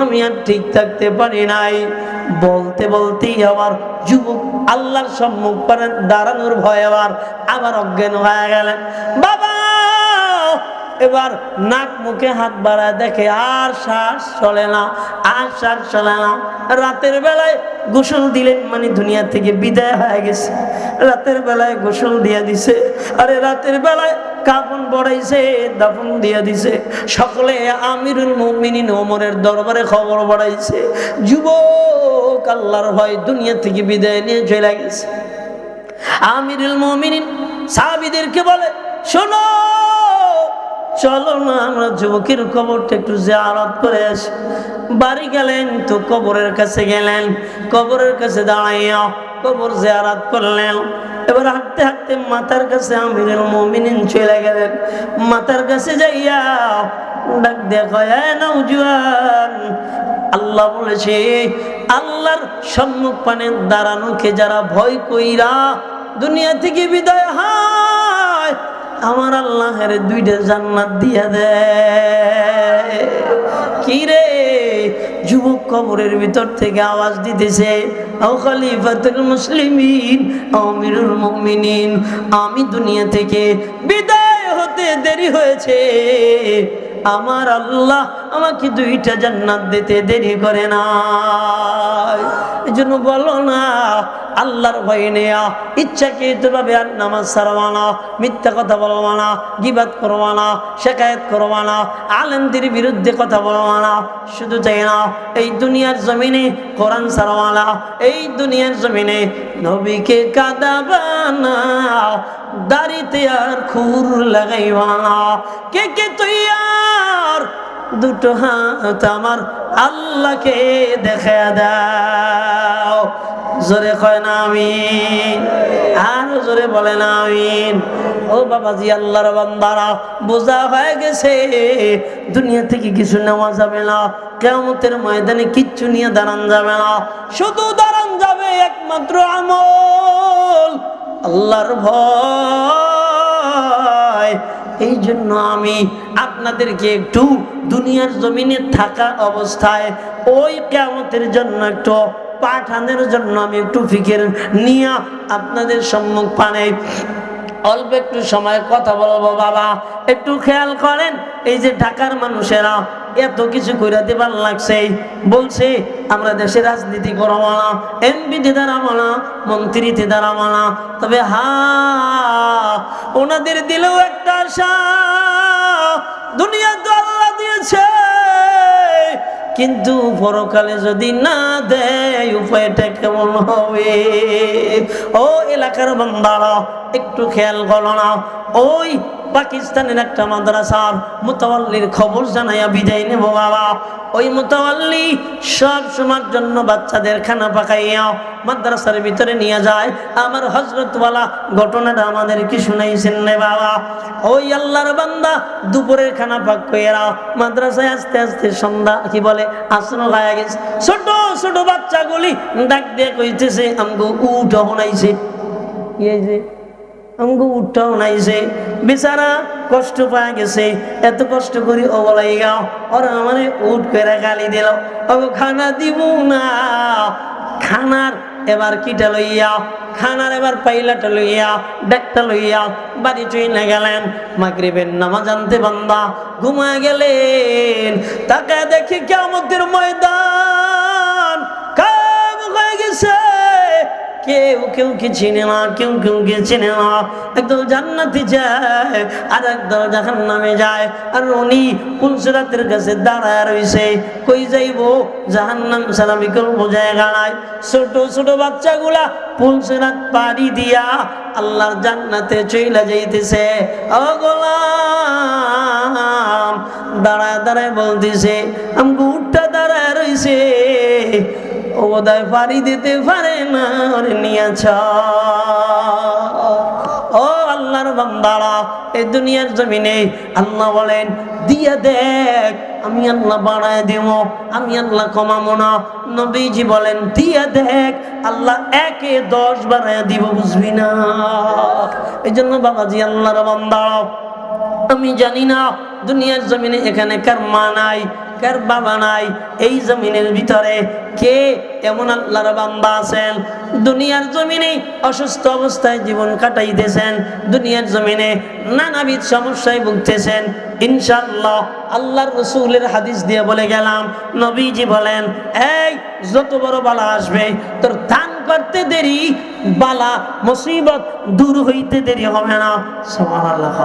আমি আর ঠিক থাকতে পারি নাই। বলতে বলতেই আমার যুবক আল্লাহর সম্মুখ পানে দাঁড়ানোর ভয় আবার অজ্ঞান হয়ে গেলেন। বাবা এবার নাক মুখে হাত বাড়ায় দেখে আর শ্বাস চলে না, আর শ্বাস চলে না। রাতের বেলায় গোসল দিলেন, মানে দুনিয়া থেকে বিদায় হয়ে গেছে। রাতের বেলায় গোসল দিয়া দিছে, আরে রাতের বেলায় কাফন বড়াইছে, দাফন দিয়া দিছে। সকলে আমিরুল মুমিনিন ওমরের দরবারে খবর বড়াইছে, যুবক আল্লাহর ভয় দুনিয়া থেকে বিদায় নিয়ে চলে গেছে। আমিরুল মুমিনিন সাহাবীদেরকে বলে, শোনো, চলো না আমরা যুবকের কবরটা একটু জিয়ারত করে আসি। বাড়ি গেলেন তো কবরের কাছে গেলেন, কবরের কাছে দাঁড়াইয়া কবর জিয়ারত করলেন। এবার হাঁটতে হাঁটতে মাথার কাছে আমিরুল মুমিনিন চলে গেলেন। মাথার কাছে যাইয়া ডাক দেখো, নওজোয়ান, আল্লাহ বলেছে আল্লাহর সম্মুখ পানে দাঁড়ানোকে যারা ভয় কইরা দুনিয়া থেকে বিদায় হয়, আমার আল্লাহের 2টা জান্নাত দিয়া দেয়। কি রে, যুবক কবরের ভিতর থেকে আওয়াজ দিতেছে, ও খলিফাতুল মুসলিমিন, আমিরুল মুমিনিন, আমি দুনিয়া থেকে বিদায় হতে দেরি হয়েছে, আমার আল্লাহ আমাকে 2টা জান্নাত দিতে দেরি করে না। এজন্য বলো না, আল্লাহর ভয় নেয়া, ইচ্ছাকৃতভাবে আর নামাজ ছাড়বা না, মিথ্যা কথা বলবা না, গীবাত করবা না, শিকায়েত করবা না, আলেমদের বিরুদ্ধে কথা বলবা না। শুধু তাই না, এই দুনিয়ার জমিনে কোরআন ছাড়বা না, এই দুনিয়ার জমিনে নবীকে কাঁদাবা না, দাড়িতে আর খুর লাগাইবা না। কে কে তৈয়ার 2টো হাত আমার আল্লাহকে দেখা দাও? জোরে কয় না আমিন, আর জোরে বলে না আমিন। ও বাবাজি, আল্লাহর বান্দারা, বোঝা হয়ে গেছে দুনিয়া থেকে কিছু নেওয়া যাবে না, কিয়ামতের ময়দানে কিচ্ছু নিয়ে দাঁড়ান যাবে না, শুধু দাঁড়ান যাবে একমাত্র আমল, আল্লাহর ভয়। এই জন্য আমি আপনাদেরকে একটু দুনিয়ার জমিনে থাকা অবস্থায় ওই কিয়ামতের জন্য একটু পাঠানোর জন্য আমি একটু ফিকির নিয়ে আপনাদের সম্মুখ পানে অল্প একটু সময় কথা বলবো। বাবা একটু খেয়াল করেন, এই যে ঢাকার মানুষেরা এত কিছু করে দেবার লাগছে, বলছে আমরা দেশে রাজনীতি করবো না, এমপিতে দাঁড়াবো না, মন্ত্রীতে দাঁড়াবো না। তবে ওনাদের দিলেও একটা আশা, দুনিয়া তো আল্লাহ দিয়েছে, কিন্তু পরকালে যদি না দেয় উপায়টা কেমন হবে? ও এলাকার বান্দারা একটু খেয়াল করো না, ওই পাকিস্তানের একটা মাদ্রাসার মুতাওয়াল্লির খবর জানাইয়া বিদায় নেব বাবা। ওই মুতাওয়াল্লি সব সময়ের জন্য বাচ্চাদের খানা পাকাইয়া মাদ্রাসার ভিতরে নিয়ে যায়। আমার হযরতওয়ালা ঘটনাটা আমাদেরকে শুনাইছেন রে বাবা। ওই আল্লাহর বান্দা দুপুরের খানা পাক কইরা মাদ্রাসায় আস্তে আস্তে সন্ধ্যা কি বলে আসর হয়ে গেছে। ছোট ছোট বাচ্চাগুলি ডাক দিয়ে কইতেছে, আমগো উঠ হনাইছে, কি হইছে? আমগো উঠটাও নাইছে, বেচারা কষ্ট পায় গেছে, এত কষ্ট করি ও বলাই গাও, ওরা আমারে উঠ করে গালি দিল, ওগো খানা দিব না। খানার এবার কিটা লইয়া, খানার এবার পাইলাটা লইয়া, ডাকটা লইয়া বাড়ি চইলে গেলেন। মাগরিবের নামাজ আনতে বান্দা ঘুমায় গেলেন। তাকে দেখি কিয়ামতের ময়দান কায়েম হয়ে গেছে। কেউ কেউ কে চিনে না, কেউ কেউ কে চিনে না। একদল জান্নাতে যায় আর একদল জাহান্নামে যায়। আর উনি পুলসিরাতের কাছে দাঁড়ায় রইছে, কই যাইবো? জাহান্নাম ছাড়া বিকল্প জায়গা নাই। ছোট ছোট বাচ্চাগুলা পুলসিরাত পাড়ি দিয়া আল্লাহর জান্নাতে চইলা যাইতেছে। ও গোলাম দাঁড়ায় দাঁড়ায় বলতেছে, আমগো উঠটা দাঁড়ায় রইছে, ও বোধহয় পাড়ি দিতে পারে না, ওরে নিয়েছ। ও আল্লাহর বান্দারা, এই দুনিয়ার জমিনে আল্লাহ বলেন দিয়া দেখ, আমি আল্লাহ বাড়ায় দেব, আমি আল্লাহ কমাবো না। নবীজি বলেন দিয়া দেখ, আল্লাহ 1-এ 10 বাড়ায় দিব, বুঝবি না? এই জন্য বাবাজি আল্লাহর বান্দারা, আমি জানি না দুনিয়ার জমিনে এখানে কার মা নাই, কার বাবা নাই, এই জমিনের ভিতরে কে এমন আল্লাহর বান্দা আছেন দুনিয়ার জমিনে অসুস্থ অবস্থায় জীবন কাটাইতেছেন, দুনিয়ার জমিনে নানাবিধ সমস্যায় ভুগতেছেন। ইনশাআল্লাহ আল্লাহর রাসূলের হাদিস দিয়ে বলে গেলাম, নবীজি বলেন, এই যত বড় বালা আসবে তোর দান করতে দেরি, বালা মুসিবত দূর হইতে দেরি হবে না। সুবহানাল্লাহ।